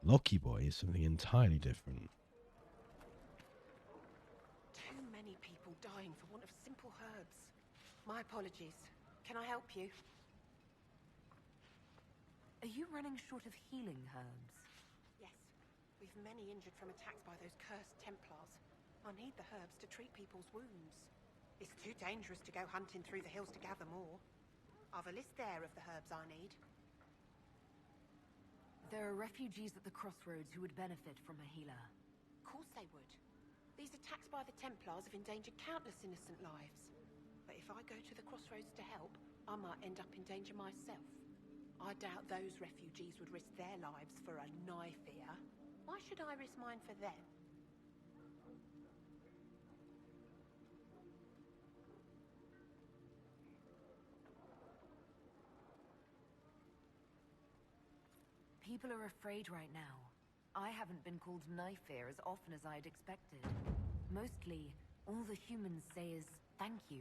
Locky Boy is something entirely different. Too many people dying for want of simple herbs. My apologies. Can I help you? Are you running short of healing herbs? Yes. We've many injured from attacks by those cursed Templars. I need the herbs to treat people's wounds. It's too dangerous to go hunting through the hills to gather more. I've a list there of the herbs I need. There are refugees at the crossroads who would benefit from a healer. Of course they would. These attacks by the Templars have endangered countless innocent lives. But if I go to the crossroads to help, I might end up in danger myself. I doubt those refugees would risk their lives for a knife here. Why should I risk mine for them? People are afraid right now. I haven't been called knife fear as often as I'd expected. Mostly, all the humans say is thank you.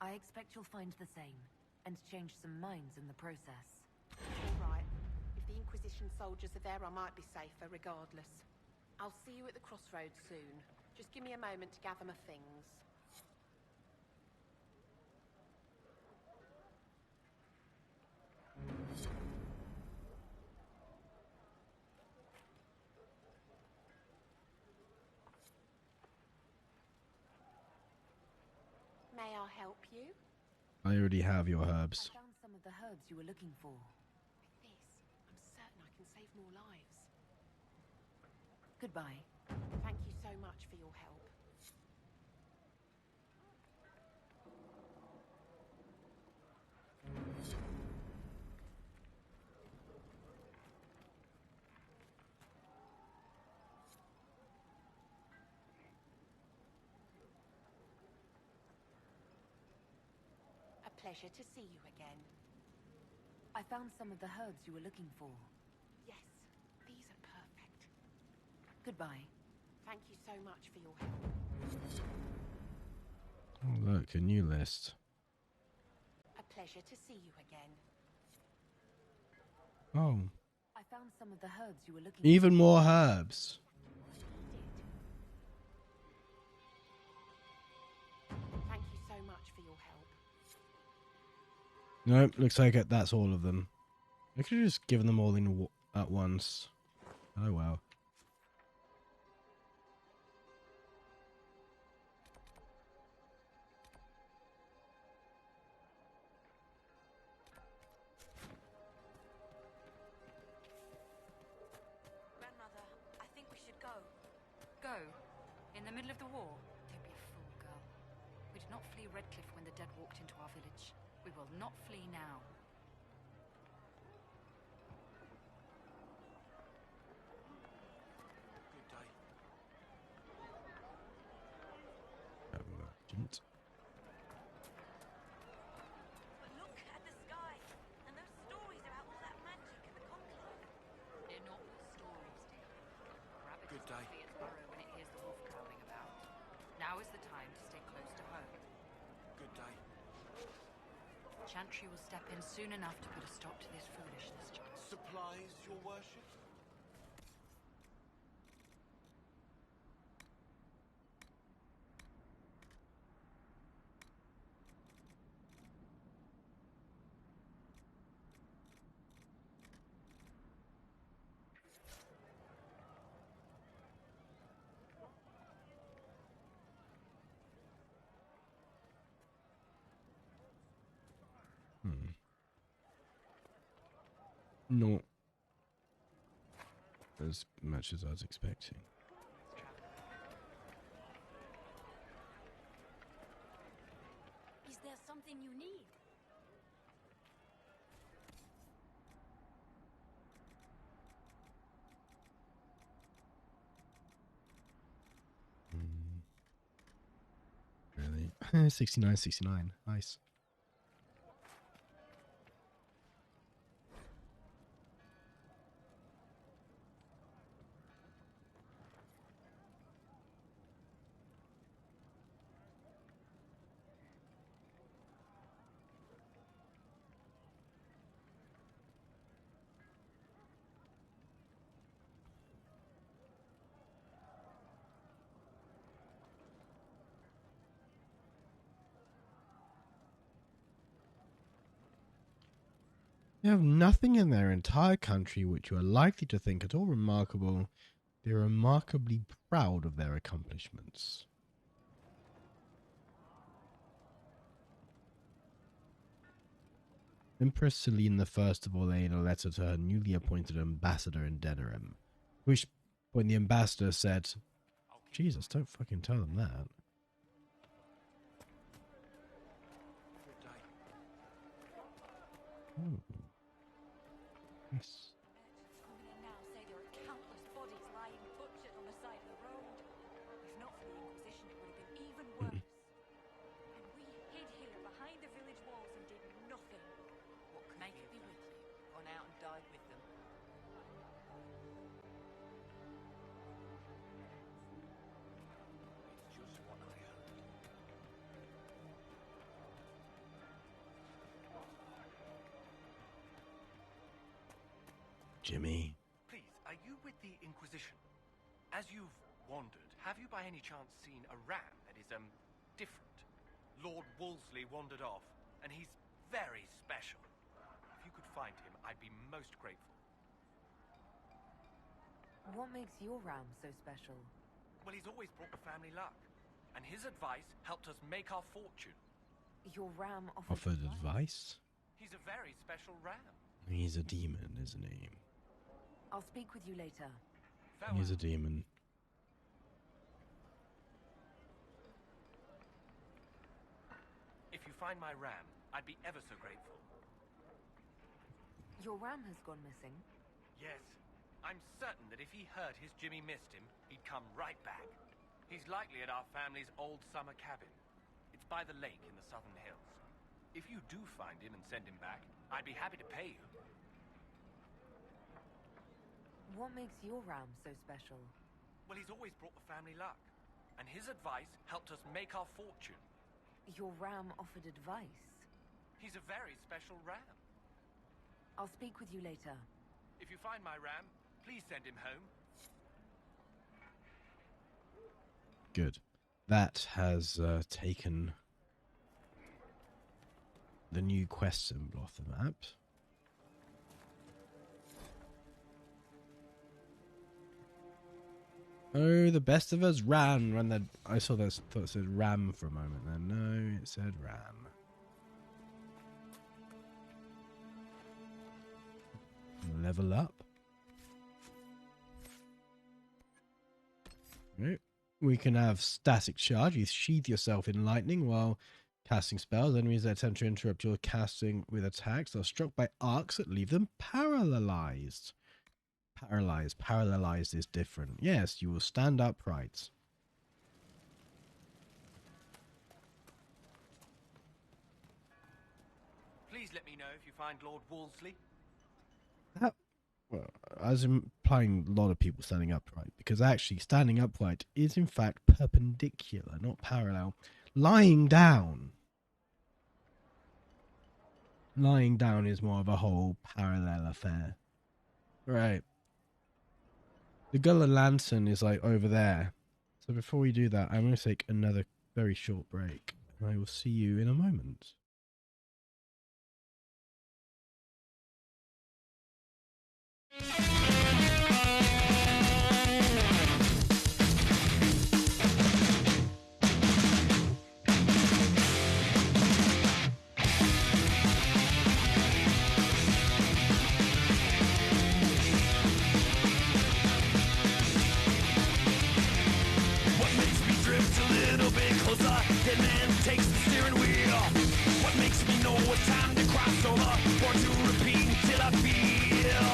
I expect you'll find the same, and change some minds in the process. All right. If the Inquisition soldiers are there, I might be safer regardless. I'll see you at the crossroads soon. Just give me a moment to gather my things. May I help you? I already have your herbs. I found some of the herbs you were looking for. With this, I'm certain I can save more lives. Goodbye. Thank you so much for your help. A pleasure to see you again. I found some of the herbs you were looking for. Yes, these are perfect. Goodbye. Thank you so much for your help. Oh, look, a new list. A pleasure to see you again. Oh, I found some of the herbs you were looking even more herbs. Thank you so much for your help. Nope, looks like that's all of them. I could have just given them all in at once. Oh well. Grandmother, I think we should go. Go? In the middle of the war? Don't be a fool, girl. We did not flee Redcliffe when the dead walked into our village. We will not flee now. Good day. Merchant. Look at the sky, and those stories about all that magic and the conclave. They're not stories, dear. Rabbit Good doesn't day. flee its burrow when it hears the wolf prowling about. Now is the time to stay close to home. Good day. Chantry will step in soon enough to put a stop to this foolishness, child. Supplies, your worship? Not as much as I was expecting. Is there something you need? Really? 69, 69. Nice. They have nothing in their entire country which you are likely to think at all remarkable. They are remarkably proud of their accomplishments. Empress Celine I of Orleans a letter to her newly appointed ambassador in Denerim, which when the ambassador said, Jesus, don't fucking tell them that. Oh. Yes. Coming in now say there are countless bodies lying butchered on the side of the road. If not for the Inquisition, it would have been even worse. And we hid here behind the village walls and did nothing. What could make it be with you? Gone out and died with them. It's just what I heard. Jimmy. Please, are you with the Inquisition? As you've wandered, have you by any chance seen a ram that is, different? Lord Wolseley wandered off, and he's very special. If you could find him, I'd be most grateful. What makes your ram so special? Well, he's always brought the family luck, and his advice helped us make our fortune. Your ram Offered advice? He's a very special ram. He's a demon, isn't he? I'll speak with you later. Farewell. He's a demon. If you find my ram, I'd be ever so grateful. Your ram has gone missing. Yes. I'm certain that if he heard his Jimmy missed him, he'd come right back. He's likely at our family's old summer cabin. It's by the lake in the southern hills. If you do find him and send him back, I'd be happy to pay you. What makes your ram so special? Well, he's always brought the family luck, and his advice helped us make our fortune. Your ram offered advice. He's a very special ram. I'll speak with you later. If you find my ram, please send him home. Good. That has taken the new quest symbol off the map. Oh, the best of us ran. Ran that. I saw that. Thought it said ram for a moment. Then no, it said ram. Level up. Right. We can have static charge. You sheathe yourself in lightning while casting spells. Enemies that attempt to interrupt your casting with attacks are struck by arcs that leave them paralyzed. Paralyzed is different. Yes, you will stand upright. Please let me know if you find Lord Wolseley. Well, as implying a lot of people standing upright, because actually standing upright is in fact perpendicular, not parallel. Lying down is more of a whole parallel affair. Right. The Gullah Lantern is like over there. So before we do that, I'm going to take another very short break. And I will see you in a moment. Dead man takes the steering wheel. What makes me know what time to cross over or to repeat until I feel?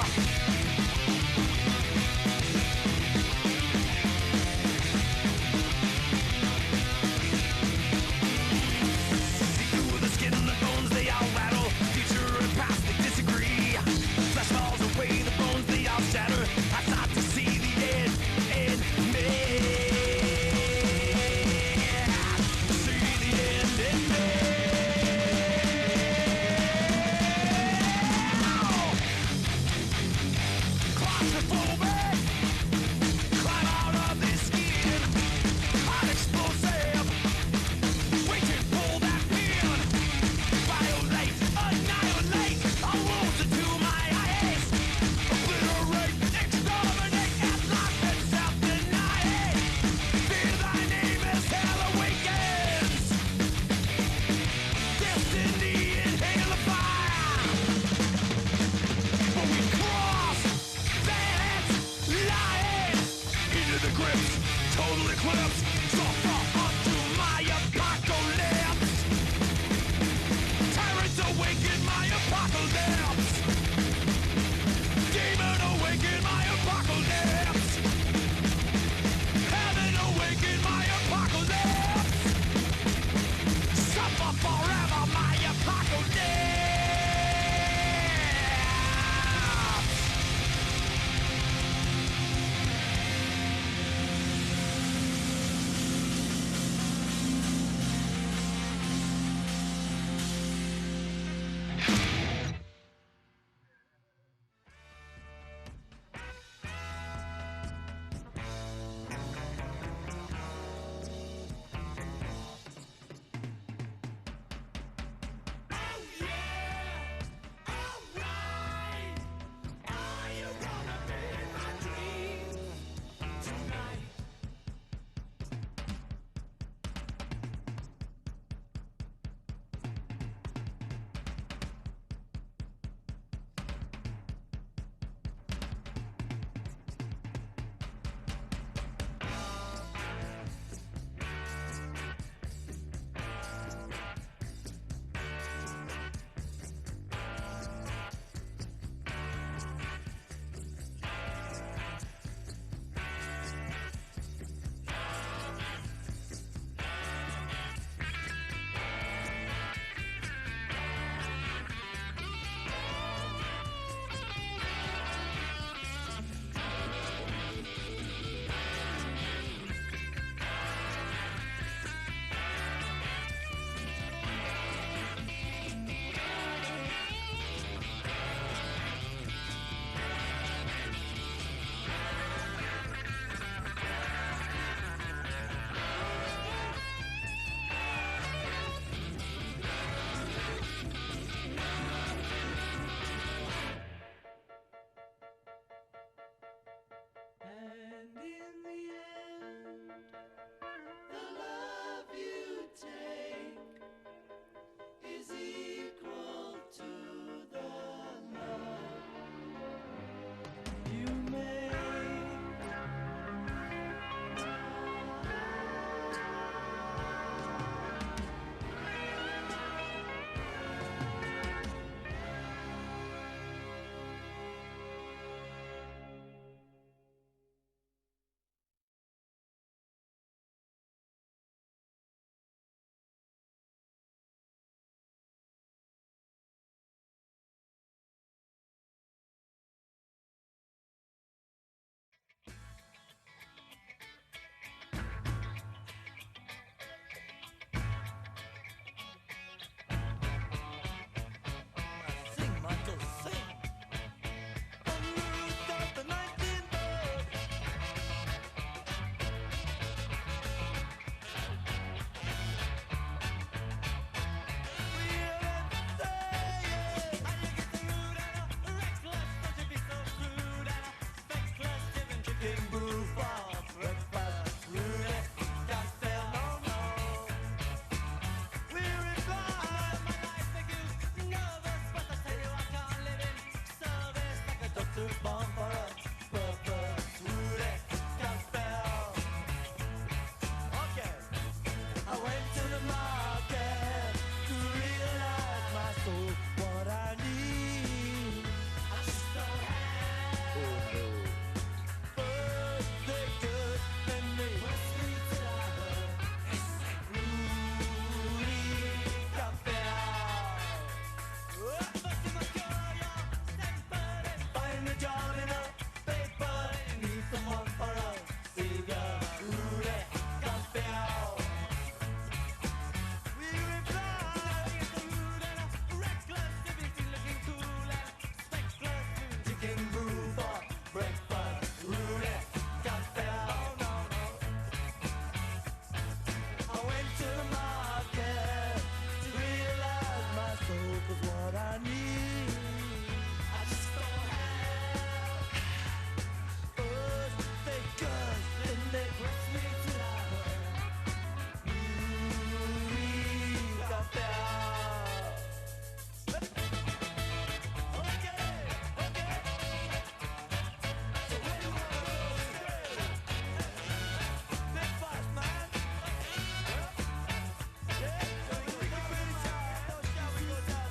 See through the skin and the bones, they all rattle. Future and past, they disagree. Flesh falls away, the bones, they all shatter. I start to see the end in me. apocalypse. Demon awaken my apocalypse. Heaven awaken my apocalypse. Suffer forever my apocalypse.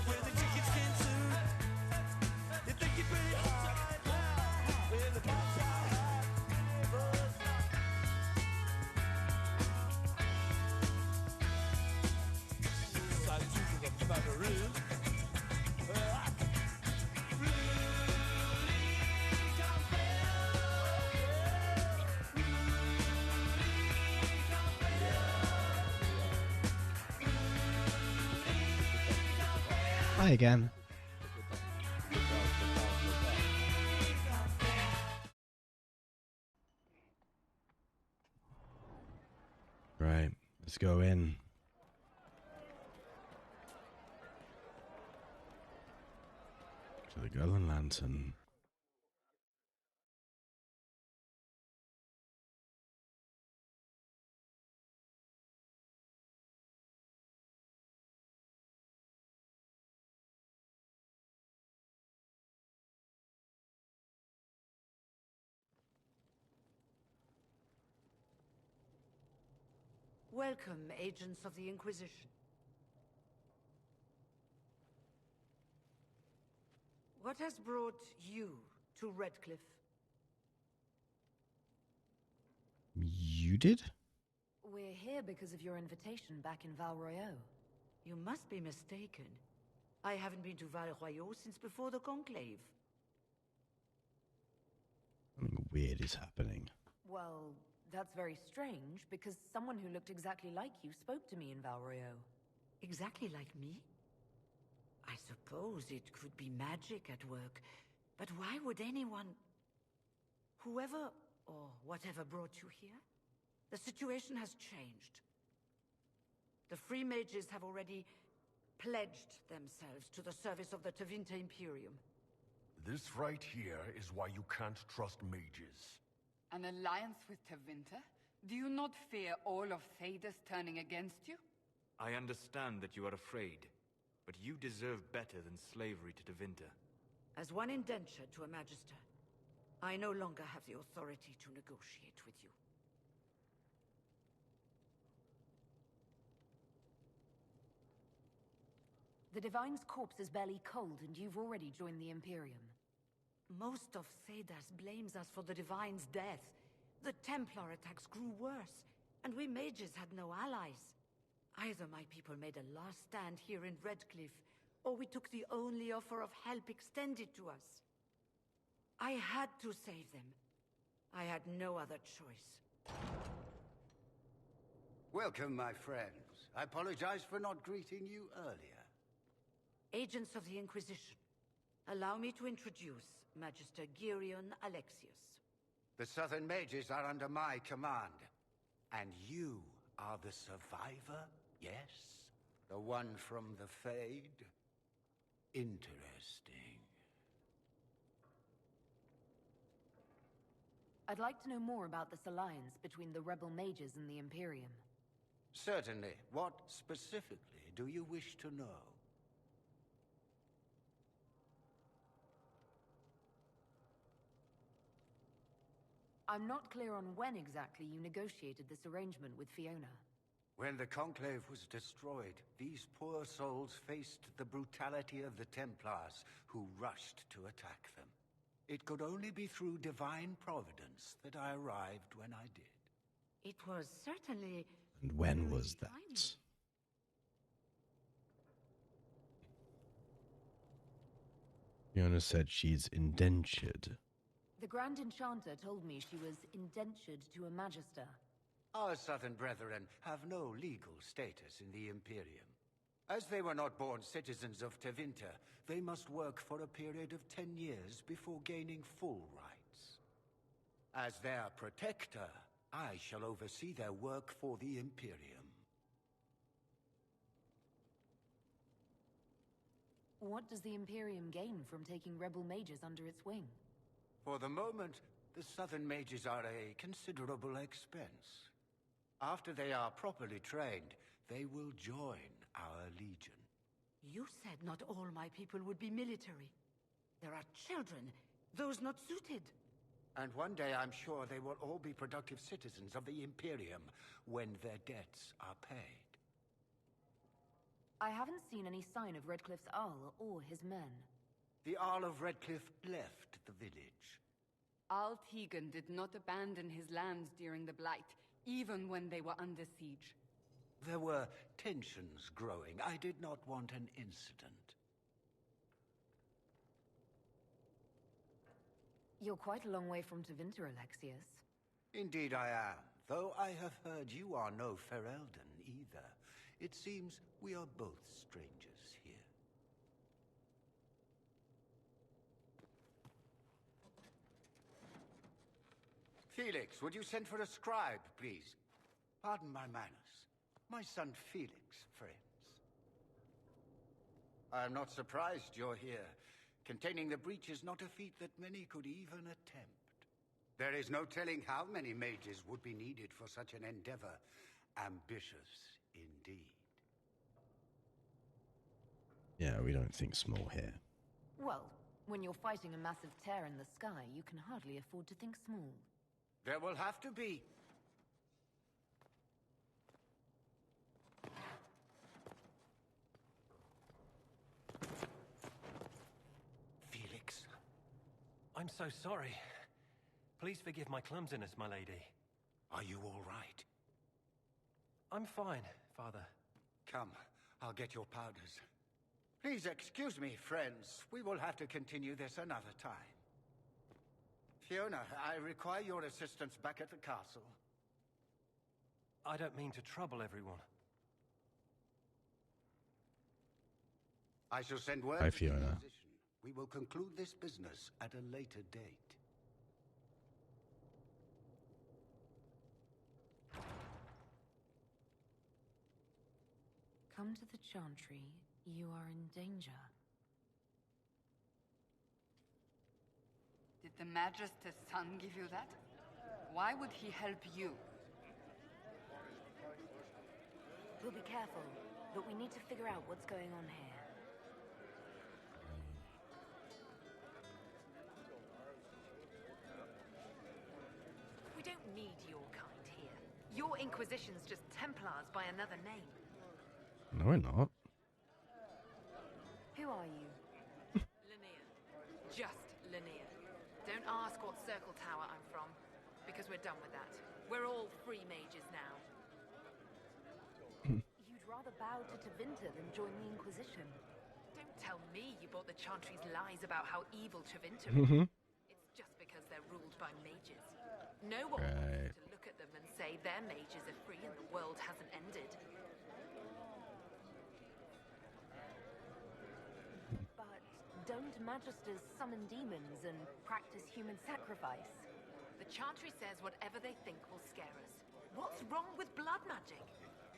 With a chicken skin suit. Hi again. Right, let's go in. To the Golden Lantern. Welcome, agents of the Inquisition. What has brought you to Redcliffe? You did? We're here because of your invitation back in Val Royeaux. You must be mistaken. I haven't been to Val Royeaux since before the Conclave. Something weird is happening. Well, that's very strange, because someone who looked exactly like you spoke to me in Val Royeaux. Exactly like me? I suppose it could be magic at work, but why would anyone... Whoever or whatever brought you here? The situation has changed. The Free Mages have already pledged themselves to the service of the Tevinter Imperium. This right here is why you can't trust mages. An alliance with Tevinter? Do you not fear all of Thedas turning against you? I understand that you are afraid, but you deserve better than slavery to Tevinter. As one indentured to a Magister, I no longer have the authority to negotiate with you. The Divine's corpse is barely cold, and you've already joined the Imperium. Most of Thedas blames us for the Divine's death. The Templar attacks grew worse, and we mages had no allies. Either my people made a last stand here in Redcliffe, or we took the only offer of help extended to us. I had to save them. I had no other choice. Welcome, my friends. I apologize for not greeting you earlier. Agents of the Inquisition, allow me to introduce Magister Girion Alexius. The Southern Mages are under my command. And you are the survivor, yes? The one from the Fade? Interesting. I'd like to know more about this alliance between the rebel mages and the Imperium. Certainly. What specifically do you wish to know? I'm not clear on when exactly you negotiated this arrangement with Fiona. When the Conclave was destroyed, these poor souls faced the brutality of the Templars, who rushed to attack them. It could only be through divine providence that I arrived when I did. It was certainly... And when was that? Fiona said she's indentured. The Grand Enchanter told me she was indentured to a Magister. Our Southern brethren have no legal status in the Imperium. As they were not born citizens of Tevinter, they must work for a period of 10 years before gaining full rights. As their protector, I shall oversee their work for the Imperium. What does the Imperium gain from taking rebel mages under its wing? For the moment, the Southern Mages are a considerable expense. After they are properly trained, they will join our legion. You said not all my people would be military. There are children, those not suited. And one day I'm sure they will all be productive citizens of the Imperium when their debts are paid. I haven't seen any sign of Redcliffe's Arl or his men. The Arl of Redcliffe left the village. Arl Tegan did not abandon his lands during the Blight, even when they were under siege. There were tensions growing. I did not want an incident. You're quite a long way from Tevinter, Alexius. Indeed I am, though I have heard you are no Ferelden either. It seems we are both strangers here. Felix, would you send for a scribe, please? Pardon my manners. My son Felix, friends. I'm not surprised you're here. Containing the breach is not a feat that many could even attempt. There is no telling how many mages would be needed for such an endeavor. Ambitious, indeed. Yeah, we don't think small here. Well, when you're fighting a massive tear in the sky, you can hardly afford to think small. There will have to be. Felix. I'm so sorry. Please forgive my clumsiness, my lady. Are you all right? I'm fine, Father. Come, I'll get your powders. Please excuse me, friends. We will have to continue this another time. Fiona, I require your assistance back at the castle. I don't mean to trouble everyone. I shall send word Hi, to the Fiona. Inquisition. We will conclude this business at a later date. Come to the Chantry. You are in danger. Did the Magister's son give you that? Why would he help you? We'll be careful, but we need to figure out what's going on here. We don't need your kind here. Your Inquisition's just Templars by another name. No, we're not. Who are you? Linnea. Just Linnea. Don't ask what Circle Tower I'm from, because we're done with that. We're all free mages now. You'd rather bow to Tevinter than join the Inquisition. Don't tell me you bought the Chantry's lies about how evil Tevinter is. It's just because they're ruled by mages. No one wants to look at them and say their mages are free and the world hasn't ended. But don't Magisters summon demons and practice human sacrifice? The Chantry says whatever they think will scare us. What's wrong with blood magic?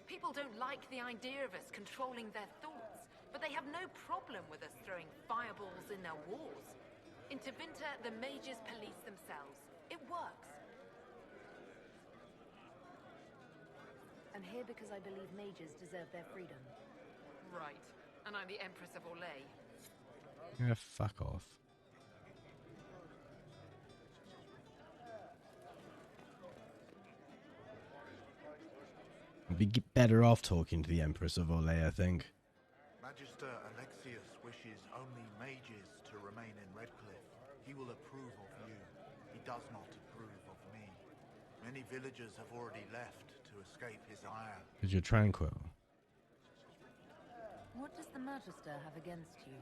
People don't like the idea of us controlling their thoughts, but they have no problem with us throwing fireballs in their wars. In Tevinter, the mages police themselves. It works. I'm here because I believe mages deserve their freedom. Right. And I'm the Empress of Orlais. Yeah, fuck off. We'd be better off talking to the Empress of Orlais, I think. Magister Alexius wishes only mages to remain in Redcliffe. He will approve of you. He does not approve of me. Many villagers have already left to escape his ire. Because you're tranquil. What does the Magister have against you?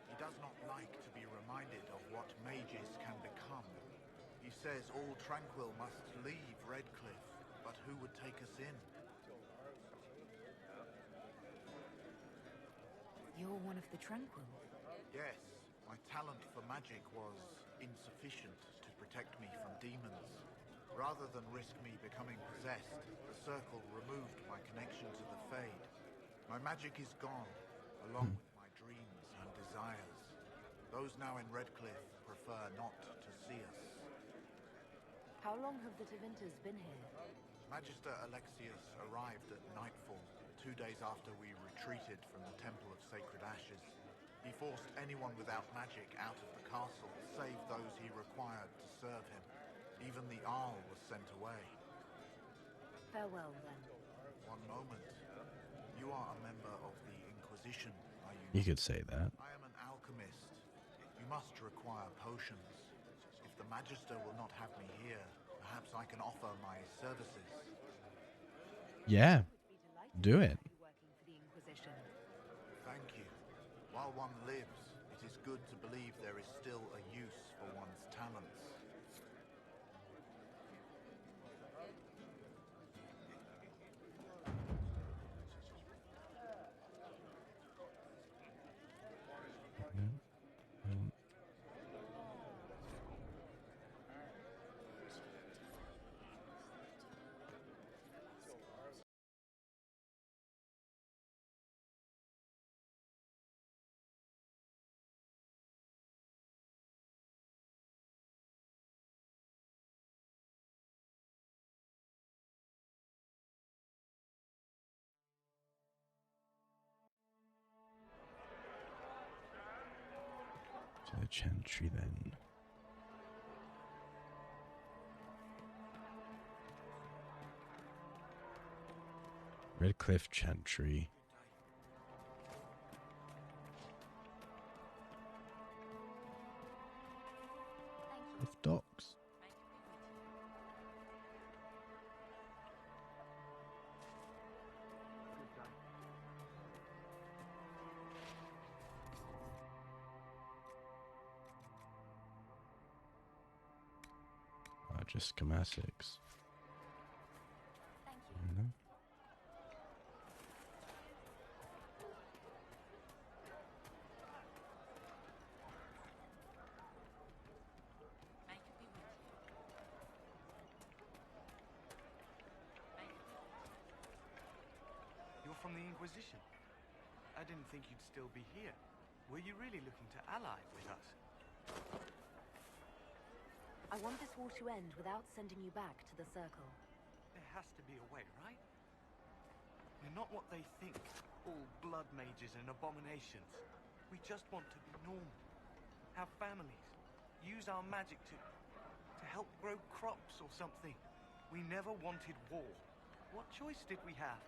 He does not like to be reminded of what mages can become. He says all Tranquil must leave Redcliffe, but who would take us in? You're one of the Tranquil. Yes, my talent for magic was insufficient to protect me from demons. Rather than risk me becoming possessed, the Circle removed my connection to the Fade. My magic is gone, along with my dreams and desires. Those now in Redcliffe prefer not to see us. How long have the Tevinters been here? Magister Alexius arrived at nightfall, 2 days after we retreated from the Temple of Sacred Ashes. He forced anyone without magic out of the castle, save those he required to serve him. Even the Arl was sent away. Farewell, then. One moment. You are a member of the Inquisition, are you? You could say that. I am an alchemist. You must require potions. If the Magister will not have me here, perhaps I can offer my services. Yeah. Do it. Working for the Inquisition. Thank you. While one lives, it is good to believe there is still a use for one's talents. the Chantry then. Redcliffe Chantry. Cliff Docks. Just schematics. Thank you. You're from the Inquisition. I didn't think you'd still be here. Were you really looking to ally with us? I want this war to end without sending you back to the Circle. There has to be a way, right? We're not what they think, all blood mages and abominations. We just want to be normal, have families, use our magic to help grow crops or something. We never wanted war. What choice did we have?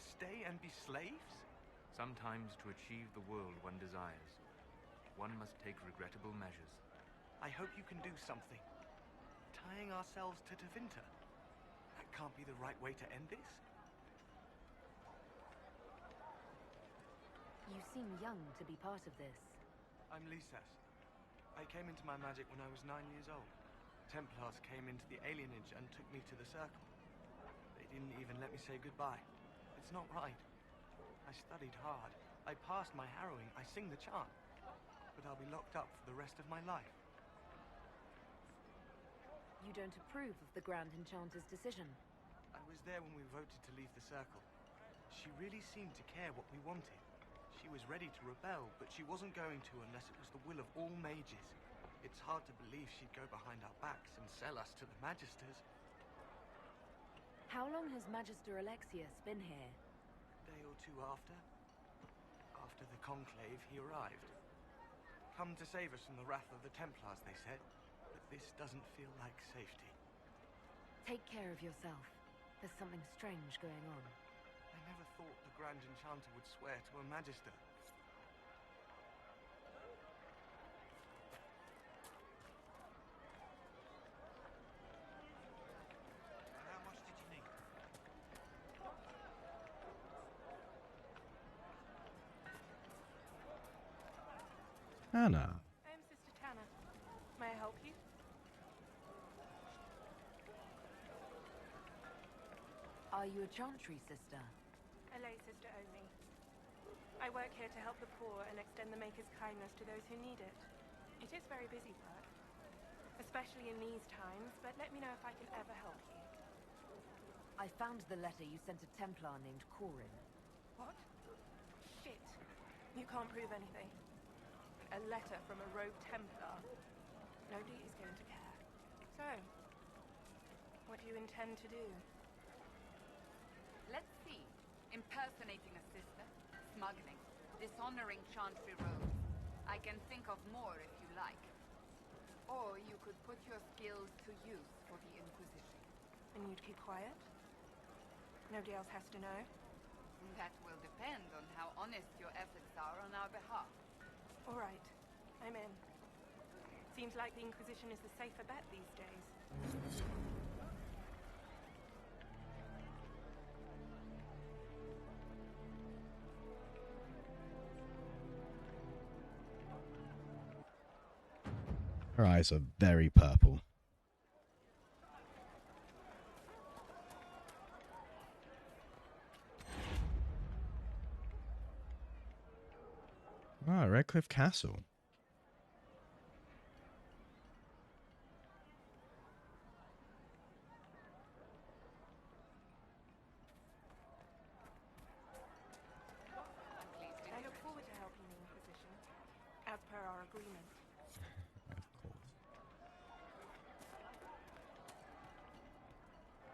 Stay and be slaves? Sometimes to achieve the world one desires, one must take regrettable measures. I hope you can do something. Tying ourselves to Tevinter. That can't be the right way to end this. You seem young to be part of this. I'm Lisas. I came into my magic when I was 9 years old. Templars came into the alienage and took me to the Circle. They didn't even let me say goodbye. It's not right. I studied hard. I passed my harrowing. I sing the chant. But I'll be locked up for the rest of my life. You don't approve of the Grand Enchanter's decision? I was there when we voted to leave the Circle. She really seemed to care what we wanted. She was ready to rebel, but she wasn't going to unless it was the will of all mages. It's hard to believe she'd go behind our backs and sell us to the Magisters. How long has Magister Alexius been here? A day or two after. After the Conclave, he arrived. Come to save us from the wrath of the Templars, they said. But this doesn't feel like safety. Take care of yourself. There's something strange going on. I never thought the Grand Enchanter would swear to a Magister. How much did you need? Anna. I'm Sister Tanner. May I help you? Are you a Chantry sister? A lay sister only. I work here to help the poor and extend the Maker's kindness to those who need it. It is very busy work, especially in these times, but let me know if I can ever help you. I found the letter you sent a Templar named Corin. What? Shit. You can't prove anything. A letter from a rogue Templar. Nobody is going to care. So, what do you intend to do? Let's see. Impersonating a sister, smuggling, dishonoring Chantry robes. I can think of more if you like. Or you could put your skills to use for the Inquisition. And you'd keep quiet? Nobody else has to know? That will depend on how honest your efforts are on our behalf. All right. I'm in. Seems like the Inquisition is the safer bet these days. Her eyes are very purple. Ah, Redcliffe Castle. I look forward to helping the Inquisition, as per our agreement.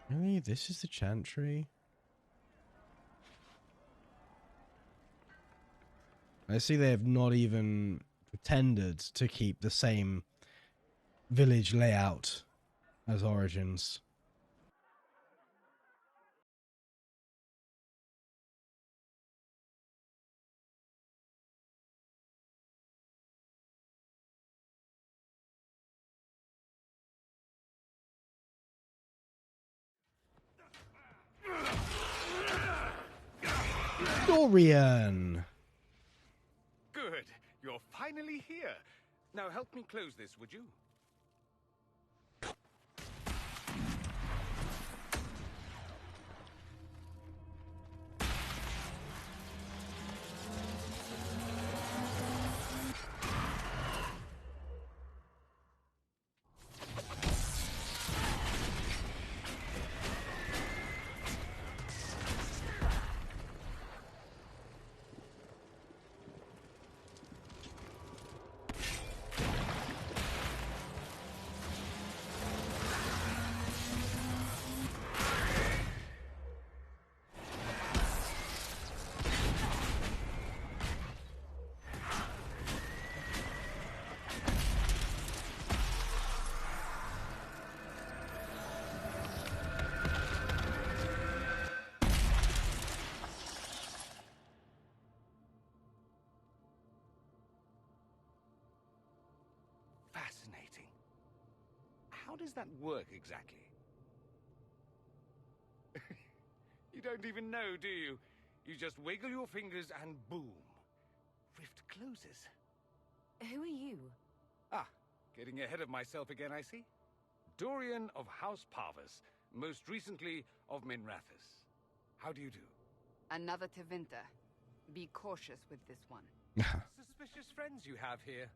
Really? This is the Chantry? I see they have not even pretended to keep the same village layout as Origins. Dorian! Good. You're finally here. Now help me close this, would you? Fascinating. How does that work exactly? You don't even know, do you? You just wiggle your fingers and boom. Rift closes. Who are you? Ah, getting ahead of myself again, I see. Dorian of House Parvus, most recently of Minrathous. How do you do? Another Tevinter. Be cautious with this one. Suspicious friends you have here.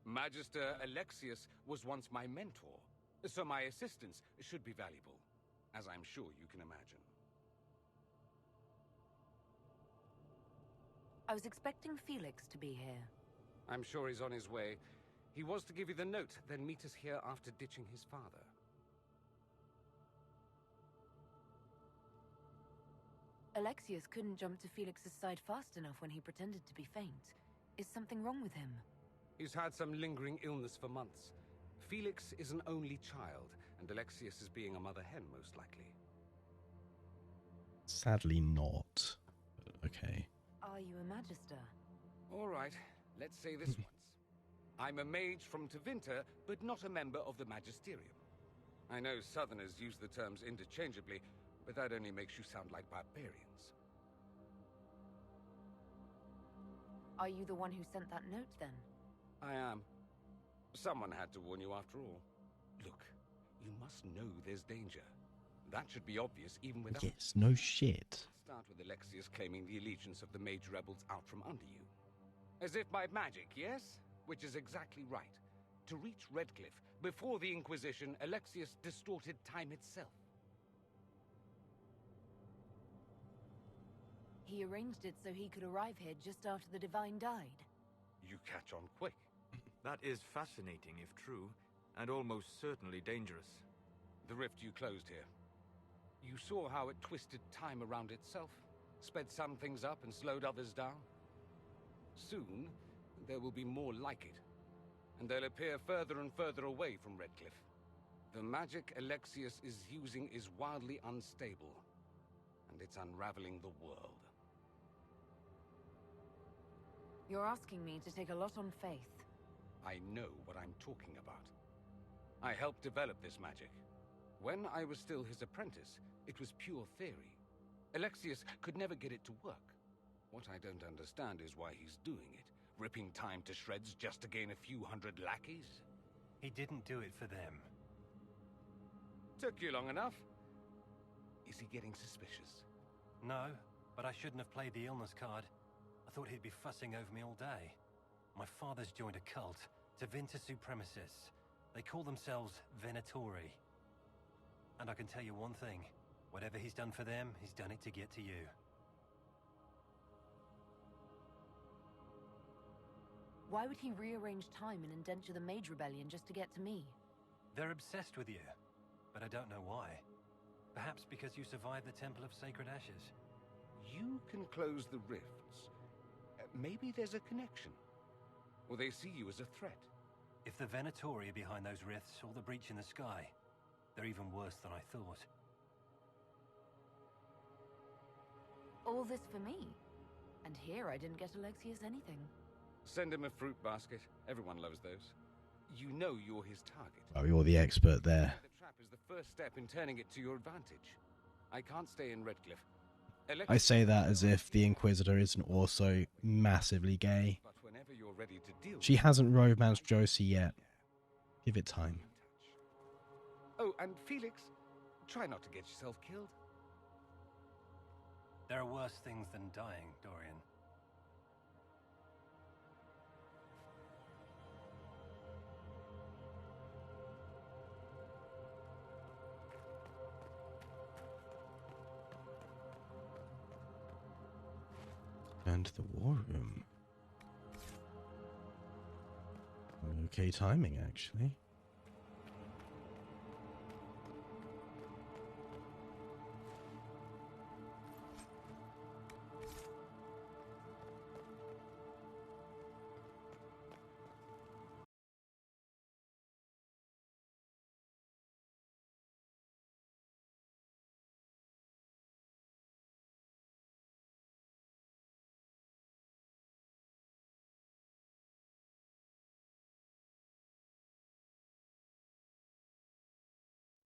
Magister Alexius was once my mentor, so my assistance should be valuable, as I'm sure you can imagine. I was expecting Felix to be here. I'm sure he's on his way. He was to give you the note, then meet us here after ditching his father. Alexius couldn't jump to Felix's side fast enough when he pretended to be faint. Is something wrong with him? He's had some lingering illness for months. Felix is an only child, and Alexius is being a mother hen, most likely. Sadly not. Okay. Are you a Magister? All right, let's say this once. I'm a mage from Tevinter, but not a member of the Magisterium. I know Southerners use the terms interchangeably, but that only makes you sound like barbarians. Are you the one who sent that note, then? I am. Someone had to warn you after all. Look, you must know there's danger. That should be obvious even without... Yes, no shit. Start with Alexius claiming the allegiance of the mage rebels out from under you. As if by magic, yes? Which is exactly right. To reach Redcliffe, before the Inquisition, Alexius distorted time itself. He arranged it so he could arrive here just after the Divine died. You catch on quick. That is fascinating, if true, and almost certainly dangerous. The rift you closed here. You saw how it twisted time around itself, sped some things up and slowed others down. Soon, there will be more like it, and they'll appear further and further away from Redcliffe. The magic Alexius is using is wildly unstable, and it's unraveling the world. You're asking me to take a lot on faith. I know what I'm talking about. I helped develop this magic. When I was still his apprentice, it was pure theory. Alexius could never get it to work. What I don't understand is why he's doing it, ripping time to shreds just to gain a few hundred lackeys. He didn't do it for them. Took you long enough. Is he getting suspicious? No, but I shouldn't have played the illness card. I thought he'd be fussing over me all day. My father's joined a cult, Tevinter Supremacists. They call themselves Venatori. And I can tell you one thing. Whatever he's done for them, he's done it to get to you. Why would he rearrange time and indenture the Mage Rebellion just to get to me? They're obsessed with you, but I don't know why. Perhaps because you survived the Temple of Sacred Ashes. You can close the rifts. Maybe there's a connection. or they see you as a threat. If the Venatori are behind those rifts or the breach in the sky, they're even worse than I thought. All this for me. And here I didn't get Alexius anything. Send him a fruit basket. Everyone loves those. You know you're his target. Oh, you're the expert there. The trap is the first step in turning it to your advantage. I can't stay in Redcliffe. I say that as if the Inquisitor isn't also massively gay. But whenever you're ready to deal She hasn't romanced Josie yet. Give it time. Oh, and Felix, try not to get yourself killed. There are worse things than dying, Dorian. And the war room. Okay timing, actually.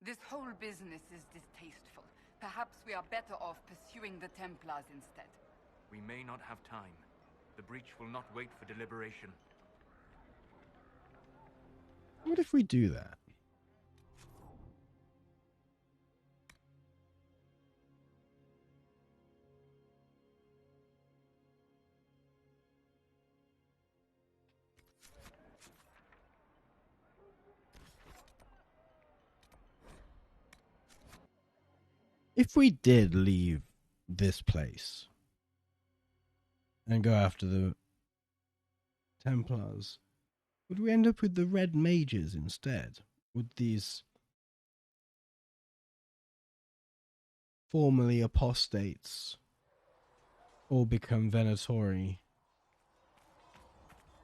This whole business is distasteful. Perhaps we are better off pursuing the Templars instead. We may not have time. The breach will not wait for deliberation. What if we do that? If we did leave this place and go after the Templars, would we end up with the Red Mages instead? Would these formerly apostates all become Venatori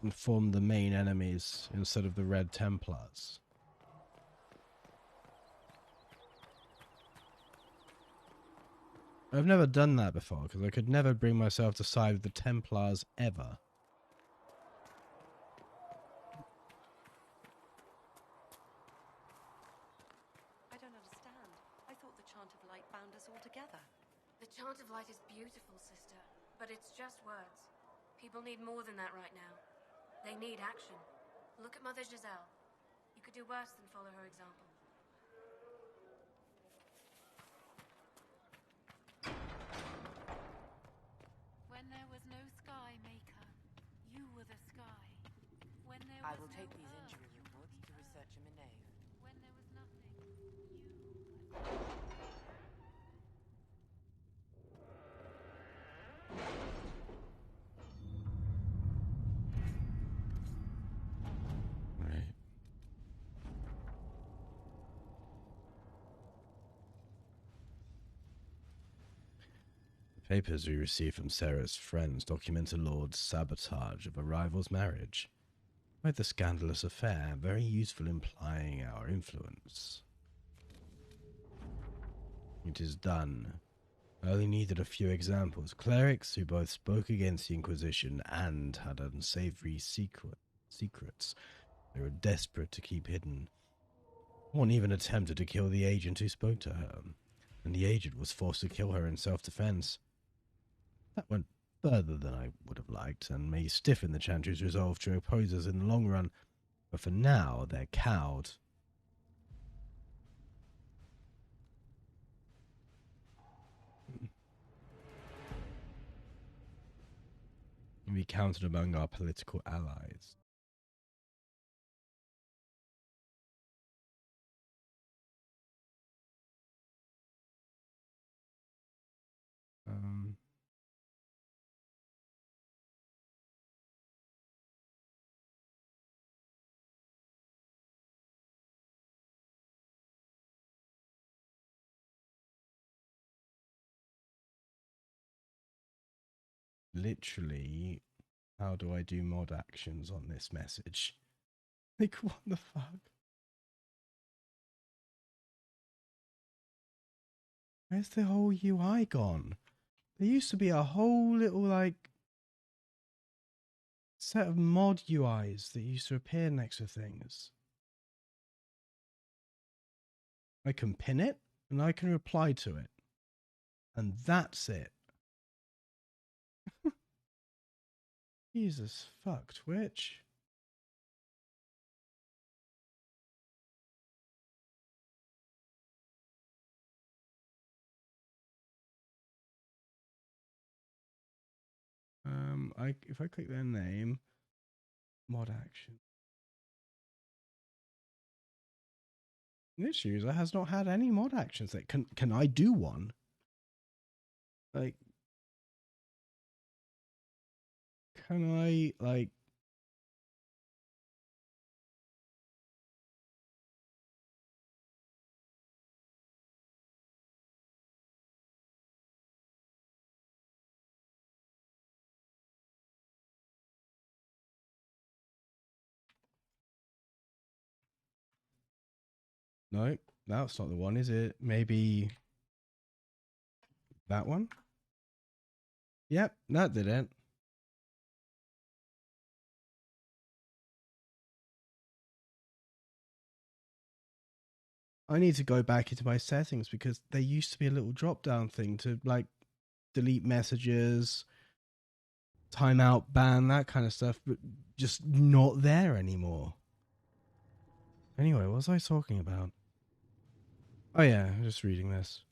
and form the main enemies instead of the Red Templars? I've never done that before, because I could never bring myself to side with the Templars ever. I don't understand. I thought the Chant of Light bound us all together. The Chant of Light is beautiful, sister, but it's just words. People need more than that right now. They need action. Look at Mother Giselle. You could do worse than follow her example. When there was no sky maker, you were the sky. When there I was will no take these earth, injury reports to research in Minave. when there was nothing, Right. The papers we received from Sarah's friends document a lord's sabotage of a rival's marriage. Quite the scandalous affair, very useful implying our influence. It is done. I only needed a few examples. Clerics who both spoke against the Inquisition and had unsavory secrets they were desperate to keep hidden. One even attempted to kill the agent who spoke to her, and the agent was forced to kill her in self-defense. That went further than I would have liked, and may stiffen the Chantry's resolve to oppose us in the long run, but for now they're cowed. We counted among our political allies. Literally How do I do mod actions on this message? Like, what the fuck? Where's the whole UI gone? There used to be a whole little, like, set of mod UIs that used to appear next to things. I can pin it, and I can reply to it. And that's it. Jesus fuck, Twitch. If I click their name, mod action. This user has not had any mod actions. That can I do one? Like, can I like? No, that's not the one, is it? Maybe that one? Yep, that did it. I need to go back into my settings because there used to be a little drop down thing to like delete messages, timeout, ban, that kind of stuff, but just not there anymore. Anyway, what was I talking about? Oh yeah, I'm just reading this.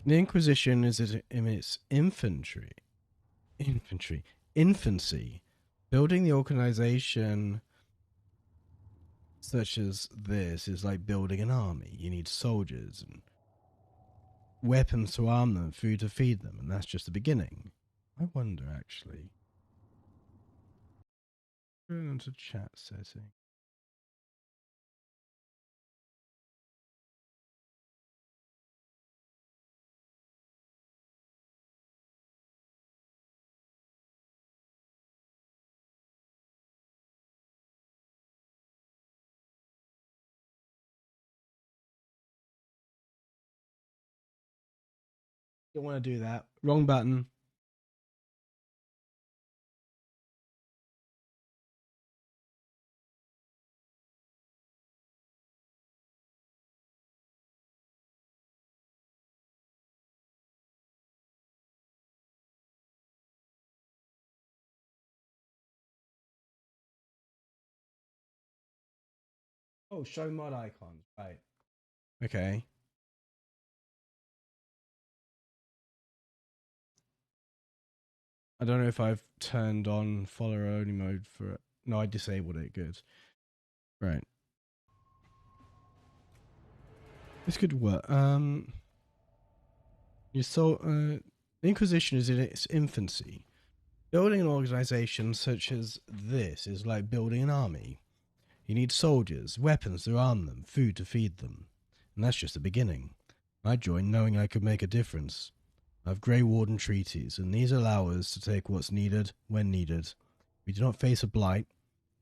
The Inquisition is in its infancy, building the organization such as this is like building an army. You need soldiers and weapons to arm them, food to feed them, and that's just the beginning. I wonder, actually. Going on to chat setting. Don't want to do that. Wrong button. Oh, show mod icons. Right. Okay. I don't know if I've turned on follower only mode for it. No, I disabled it. Good. Right. This could work. You saw the Inquisition is in its infancy. Building an organization such as this is like building an army. You need soldiers, weapons to arm them, food to feed them. And that's just the beginning. I joined knowing I could make a difference. I have Grey Warden treaties, and these allow us to take what's needed when needed. We do not face a blight,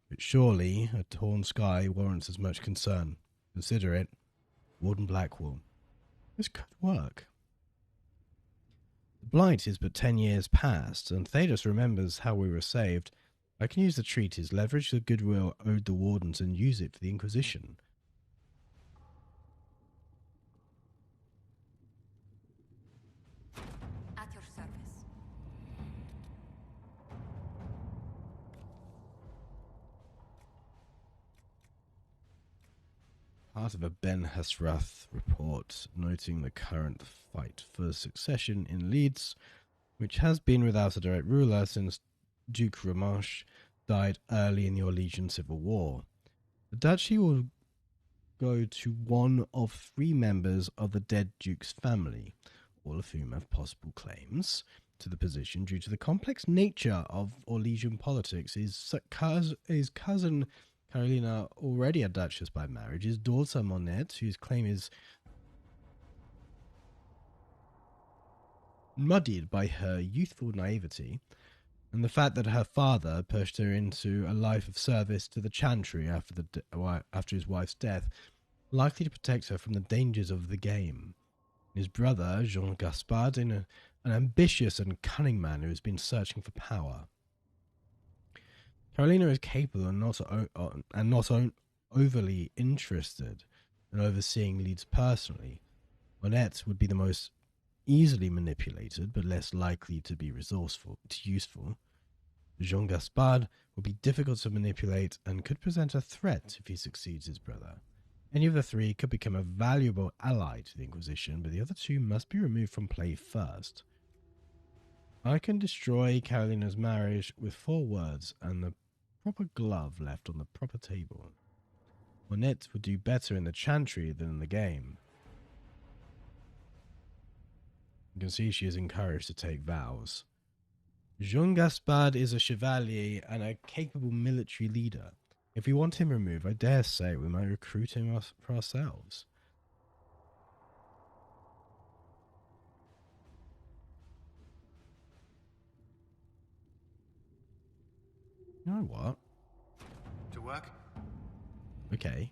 but surely a torn sky warrants as much concern. Consider it. Warden Blackwall. This could work. The blight is but 10 years past, and Thedas remembers how we were saved. I can use the treaties, leverage the goodwill owed the Wardens, and use it for the Inquisition. At your service. Part of a Ben Hasrath report noting the current fight for succession in Leeds, which has been without a direct ruler since Duke Ramash died early in the Orlesian Civil War. The duchy will go to one of 3 members of the dead Duke's family, all of whom have possible claims to the position due to the complex nature of Orlesian politics. His cousin Carolina, already a duchess by marriage, his daughter Monette, whose claim is muddied by her youthful naivety and the fact that her father pushed her into a life of service to the Chantry after his wife's death, likely to protect her from the dangers of the game. His brother, Jean Gaspard, an ambitious and cunning man who has been searching for power. Carolina is capable and not overly interested in overseeing leads personally. Monette would be the most easily manipulated, but less likely to be useful. Jean Gaspard would be difficult to manipulate and could present a threat if he succeeds his brother. Any of the three could become a valuable ally to the Inquisition, but the other two must be removed from play first. I can destroy Carolina's marriage with 4 words and the proper glove left on the proper table. Monette would do better in the Chantry than in the game. You can see she is encouraged to take vows. Jean Gaspard is a chevalier and a capable military leader. If we want him removed, I dare say we might recruit him for ourselves. You know what? To work? Okay.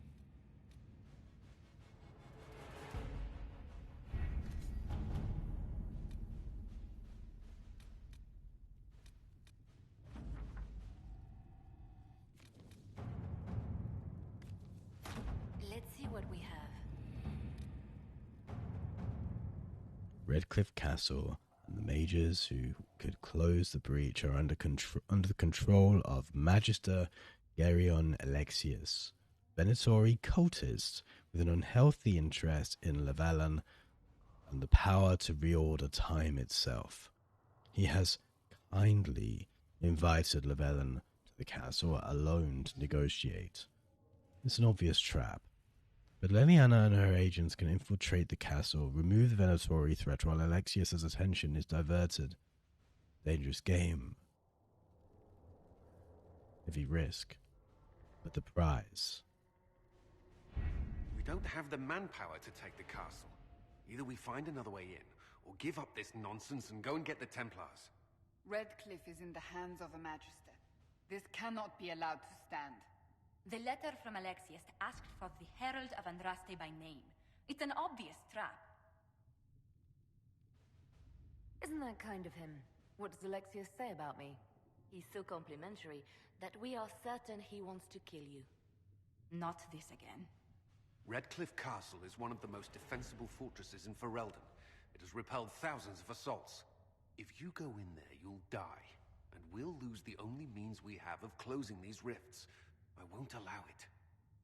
Let's see what we have. Redcliffe Castle and the mages who could close the breach are under the control of Magister Geryon Alexius, Venatori cultist with an unhealthy interest in Llewellyn and the power to reorder time itself. He has kindly invited Llewellyn to the castle alone to negotiate. It's an obvious trap, but Leliana and her agents can infiltrate the castle, remove the Venatori threat while Alexius's attention is diverted. Dangerous game. Heavy risk. But the prize. We don't have the manpower to take the castle. Either we find another way in, or give up this nonsense and go and get the Templars. Redcliffe is in the hands of a Magister. This cannot be allowed to stand. The letter from Alexius asked for the Herald of Andraste by name. It's an obvious trap. Isn't that kind of him? What does Alexius say about me? He's so complimentary that we are certain he wants to kill you. Not this again. Redcliffe Castle is one of the most defensible fortresses in Ferelden. It has repelled thousands of assaults. If you go in there, you'll die, and we'll lose the only means we have of closing these rifts. I won't allow it.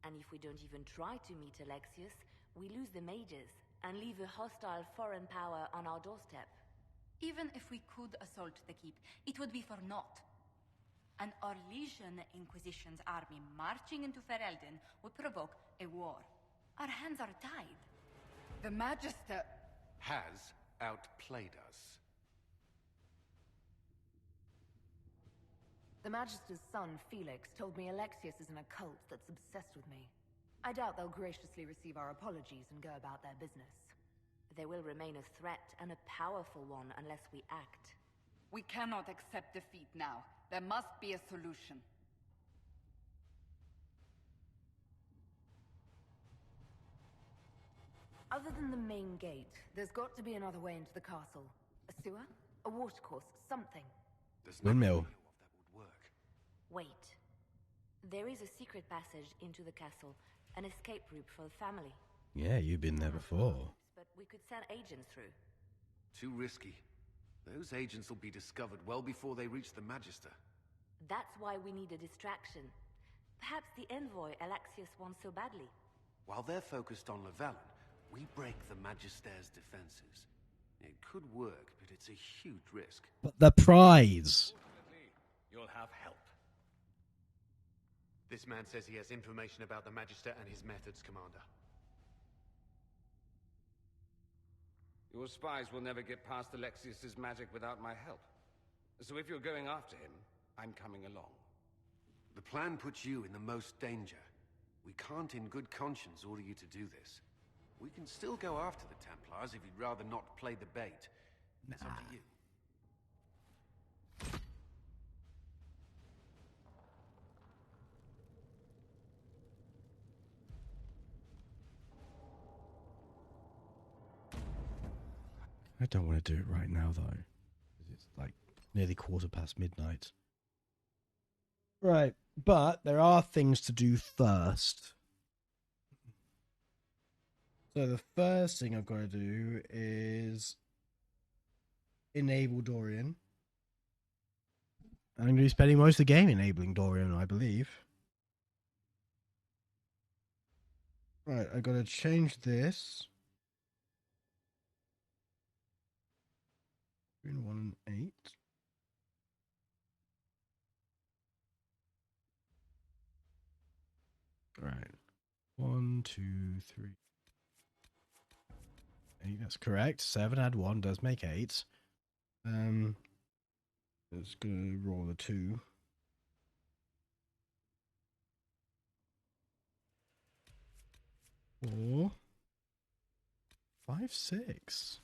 And if we don't even try to meet Alexius, we lose the mages and leave a hostile foreign power on our doorstep. Even if we could assault the keep, it would be for naught. An Orlesian Inquisition's army marching into Ferelden would provoke a war. Our hands are tied. The Magister has outplayed us. The Magister's son, Felix, told me Alexius is in a cult that's obsessed with me. I doubt they'll graciously receive our apologies and go about their business. They will remain a threat, and a powerful one, unless we act. We cannot accept defeat now. There must be a solution. Other than the main gate, there's got to be another way into the castle. A sewer? A watercourse? Something. Windmill. Wait. There is a secret passage into the castle, an escape route for the family. Yeah, you've been there before. But we could send agents through. Too risky. Those agents will be discovered well before they reach the Magister. That's why we need a distraction. Perhaps the envoy Alexius wants so badly. While they're focused on Llewellyn, we break the Magister's defenses. It could work, but it's a huge risk. But the prize! You'll have help. This man says he has information about the Magister and his methods, Commander. Your spies will never get past Alexius's magic without my help. So if you're going after him, I'm coming along. The plan puts you in the most danger. We can't in good conscience order you to do this. We can still go after the Templars if you'd rather not play the bait. It's up to you. I don't want to do it right now, though. It's like nearly midnight. Right, but there are things to do first. So the first thing I've got to do is enable Dorian. I'm going to be spending most of the game enabling Dorian, I believe. Right, I've got to change this. Between 1 and 8. Right. 1, 2, 3. 8, that's correct. 7 add 1 does make 8. Let's go roll the 2. 4, 5, 6.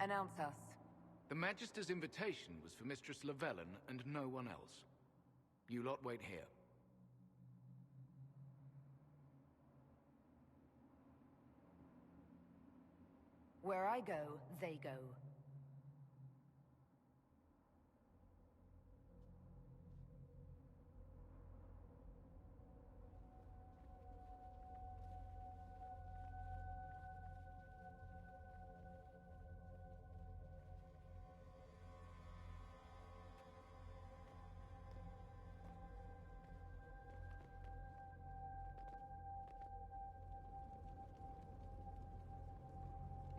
Announce us. The Magister's invitation was for Mistress Llewellyn and no one else. You lot wait here. Where I go, they go.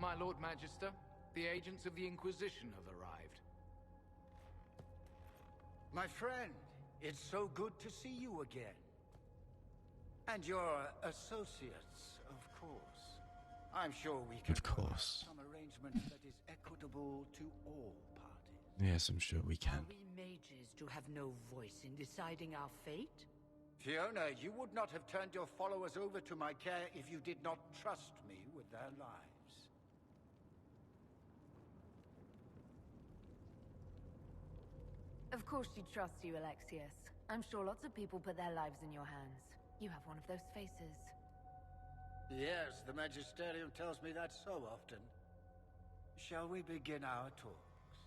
My Lord Magister, the agents of the Inquisition have arrived. My friend, it's so good to see you again. And your associates, of course. I'm sure we can work out some arrangement that is equitable to all parties. Yes, I'm sure we can. Are we mages to have no voice in deciding our fate? Fiona, you would not have turned your followers over to my care if you did not trust me with their lives. Of course she trusts you, Alexius. I'm sure lots of people put their lives in your hands. You have one of those faces. Yes, the Magisterium tells me that so often. Shall we begin our talks?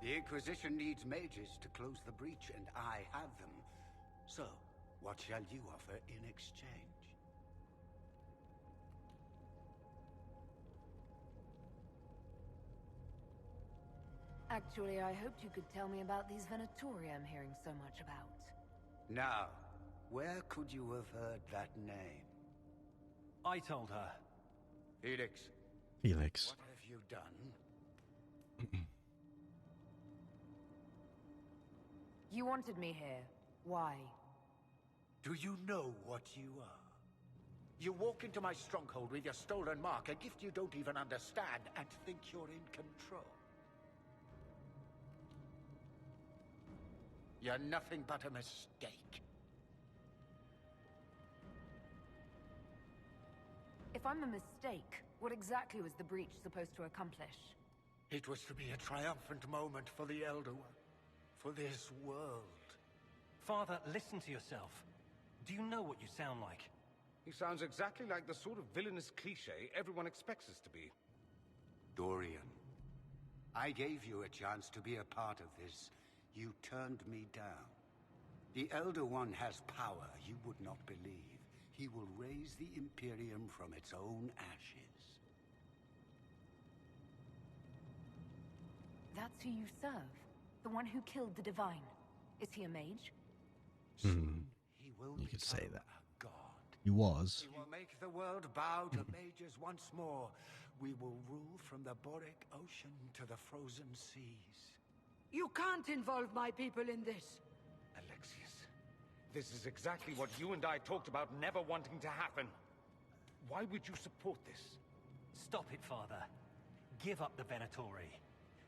The Inquisition needs mages to close the breach, and I have them. So, what shall you offer in exchange? Actually, I hoped you could tell me about these Venatori I'm hearing so much about. Now, where could you have heard that name? I told her. Felix. Felix. What have you done? You wanted me here. Why? Do you know what you are? You walk into my stronghold with your stolen mark, a gift you don't even understand, and think you're in control. You're nothing but a mistake. If I'm a mistake, what exactly was the breach supposed to accomplish? It was to be a triumphant moment for the Elder One. For this world. Father, listen to yourself. Do you know what you sound like? He sounds exactly like the sort of villainous cliché everyone expects us to be. Dorian, I gave you a chance to be a part of this. You turned me down. The Elder One has power you would not believe. He will raise the Imperium from its own ashes. That's who you serve? The one who killed the Divine? Is he a mage? Soon, he will You could say that. a god. He was. We will make the world bow to mages once more. We will rule from the Boric Ocean to the frozen seas. You can't involve my people in this. Alexius, this is exactly what you and I talked about never wanting to happen. Why would you support this? Stop it, Father. Give up the Venatori.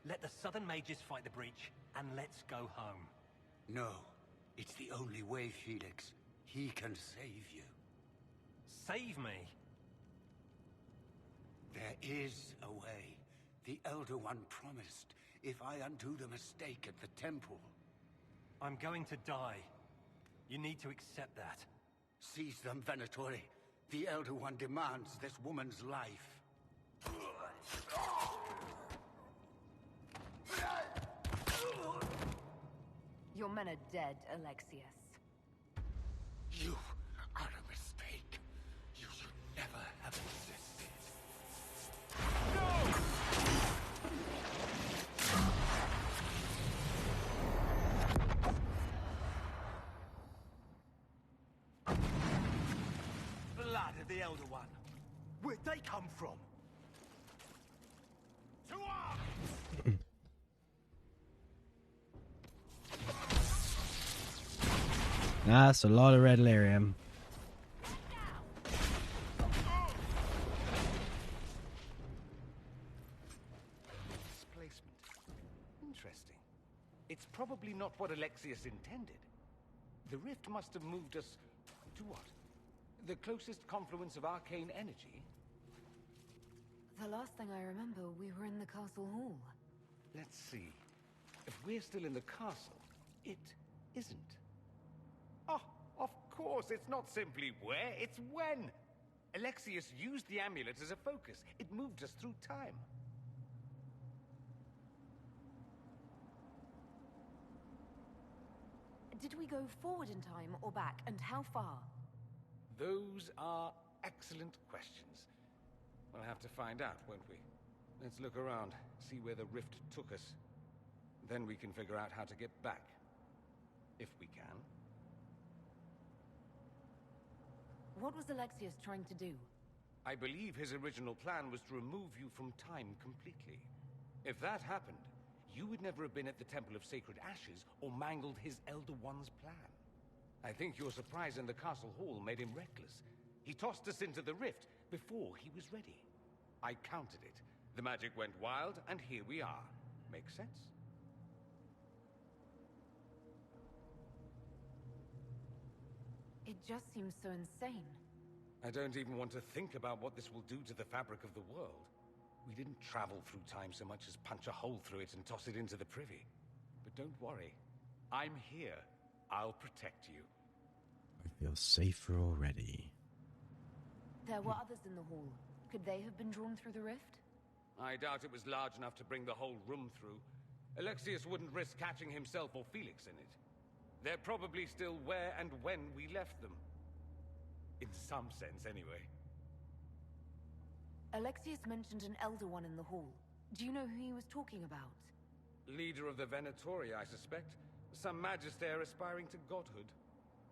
Let the Southern Mages fight the breach, and let's go home. No. It's the only way, Felix. He can save you. Save me? There is a way. The Elder One promised, if I undo the mistake at the temple. I'm going to die. You need to accept that. Seize them, Venatori. The Elder One demands this woman's life. Your men are dead, Alexius. You are a mistake. You should never have existed. Blood of the Elder One. Where'd they come from? To arms! That's a lot of red lyrium. Displacement. Interesting. It's probably not what Alexius intended. The rift must have moved us to what? The closest confluence of arcane energy? The last thing I remember, we were in the castle hall. Let's see. If we're still in the castle, it isn't. Oh, of course, it's not simply where, it's when. Alexius used the amulet as a focus. It moved us through time. Did we go forward in time or back, and how far? Those are excellent questions. We'll have to find out, won't we? Let's look around, see where the rift took us. Then we can figure out how to get back. If we can. What was Alexius trying to do? I believe his original plan was to remove you from time completely. If that happened, you would never have been at the Temple of Sacred Ashes or mangled his Elder One's plan. I think your surprise in the castle hall made him reckless. He tossed us into the rift before he was ready. I counted it. The magic went wild, and here we are. Make sense? It just seems so insane. I don't even want to think about what this will do to the fabric of the world. We didn't travel through time so much as punch a hole through it and toss it into the privy. But don't worry. I'm here. I'll protect you. I feel safer already. There were others in the hall. Could they have been drawn through the rift? I doubt it was large enough to bring the whole room through. Alexius wouldn't risk catching himself or Felix in it. They're probably still where and when we left them. In some sense, anyway. Alexius mentioned an Elder One in the hall. Do you know who he was talking about? Leader of the Venatori, I suspect. Some magister aspiring to godhood.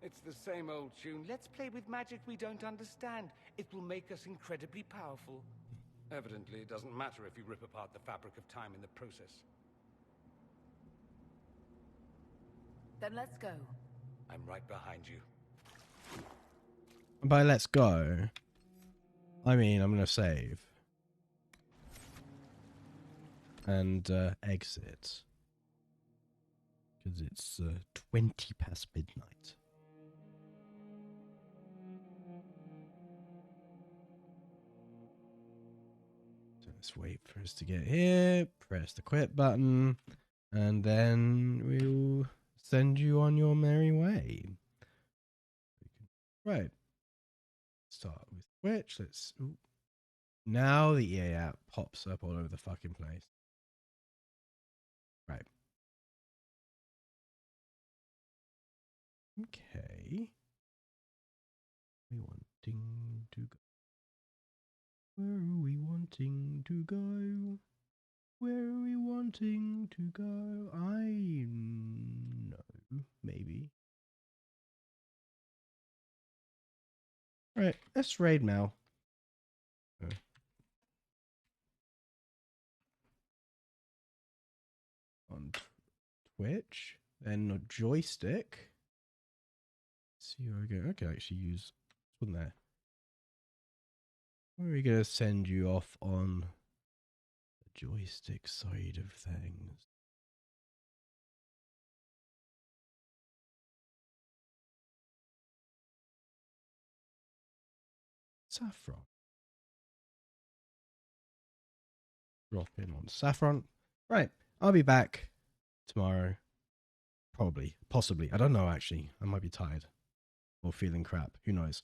It's the same old tune. Let's play with magic we don't understand. It will make us incredibly powerful. Evidently, it doesn't matter if you rip apart the fabric of time in the process. Then let's go. I'm right behind you. By let's go, I mean I'm going to save. And exit. Because it's 20 past midnight. So let's wait for us to get here. Press the quit button. And then we'll send you on your merry way. Right. Start with Twitch. Let's. Ooh. Now the EA app pops up all over the fucking place. Right. Okay. We wanting to go. Where are we wanting to go? Where are we wanting to go? I know. Maybe. Right, let's raid Mel. On Twitch, then a joystick. Let's see where I go. I can actually use this one there. Where are we going to send you off on the joystick side of things? Saffron. Drop in on Saffron. Right, I'll be back tomorrow. Probably, possibly. I don't know, actually. I might be tired or feeling crap. Who knows?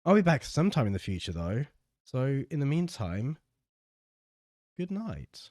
I'll be back sometime in the future, though. So, in the meantime, good night.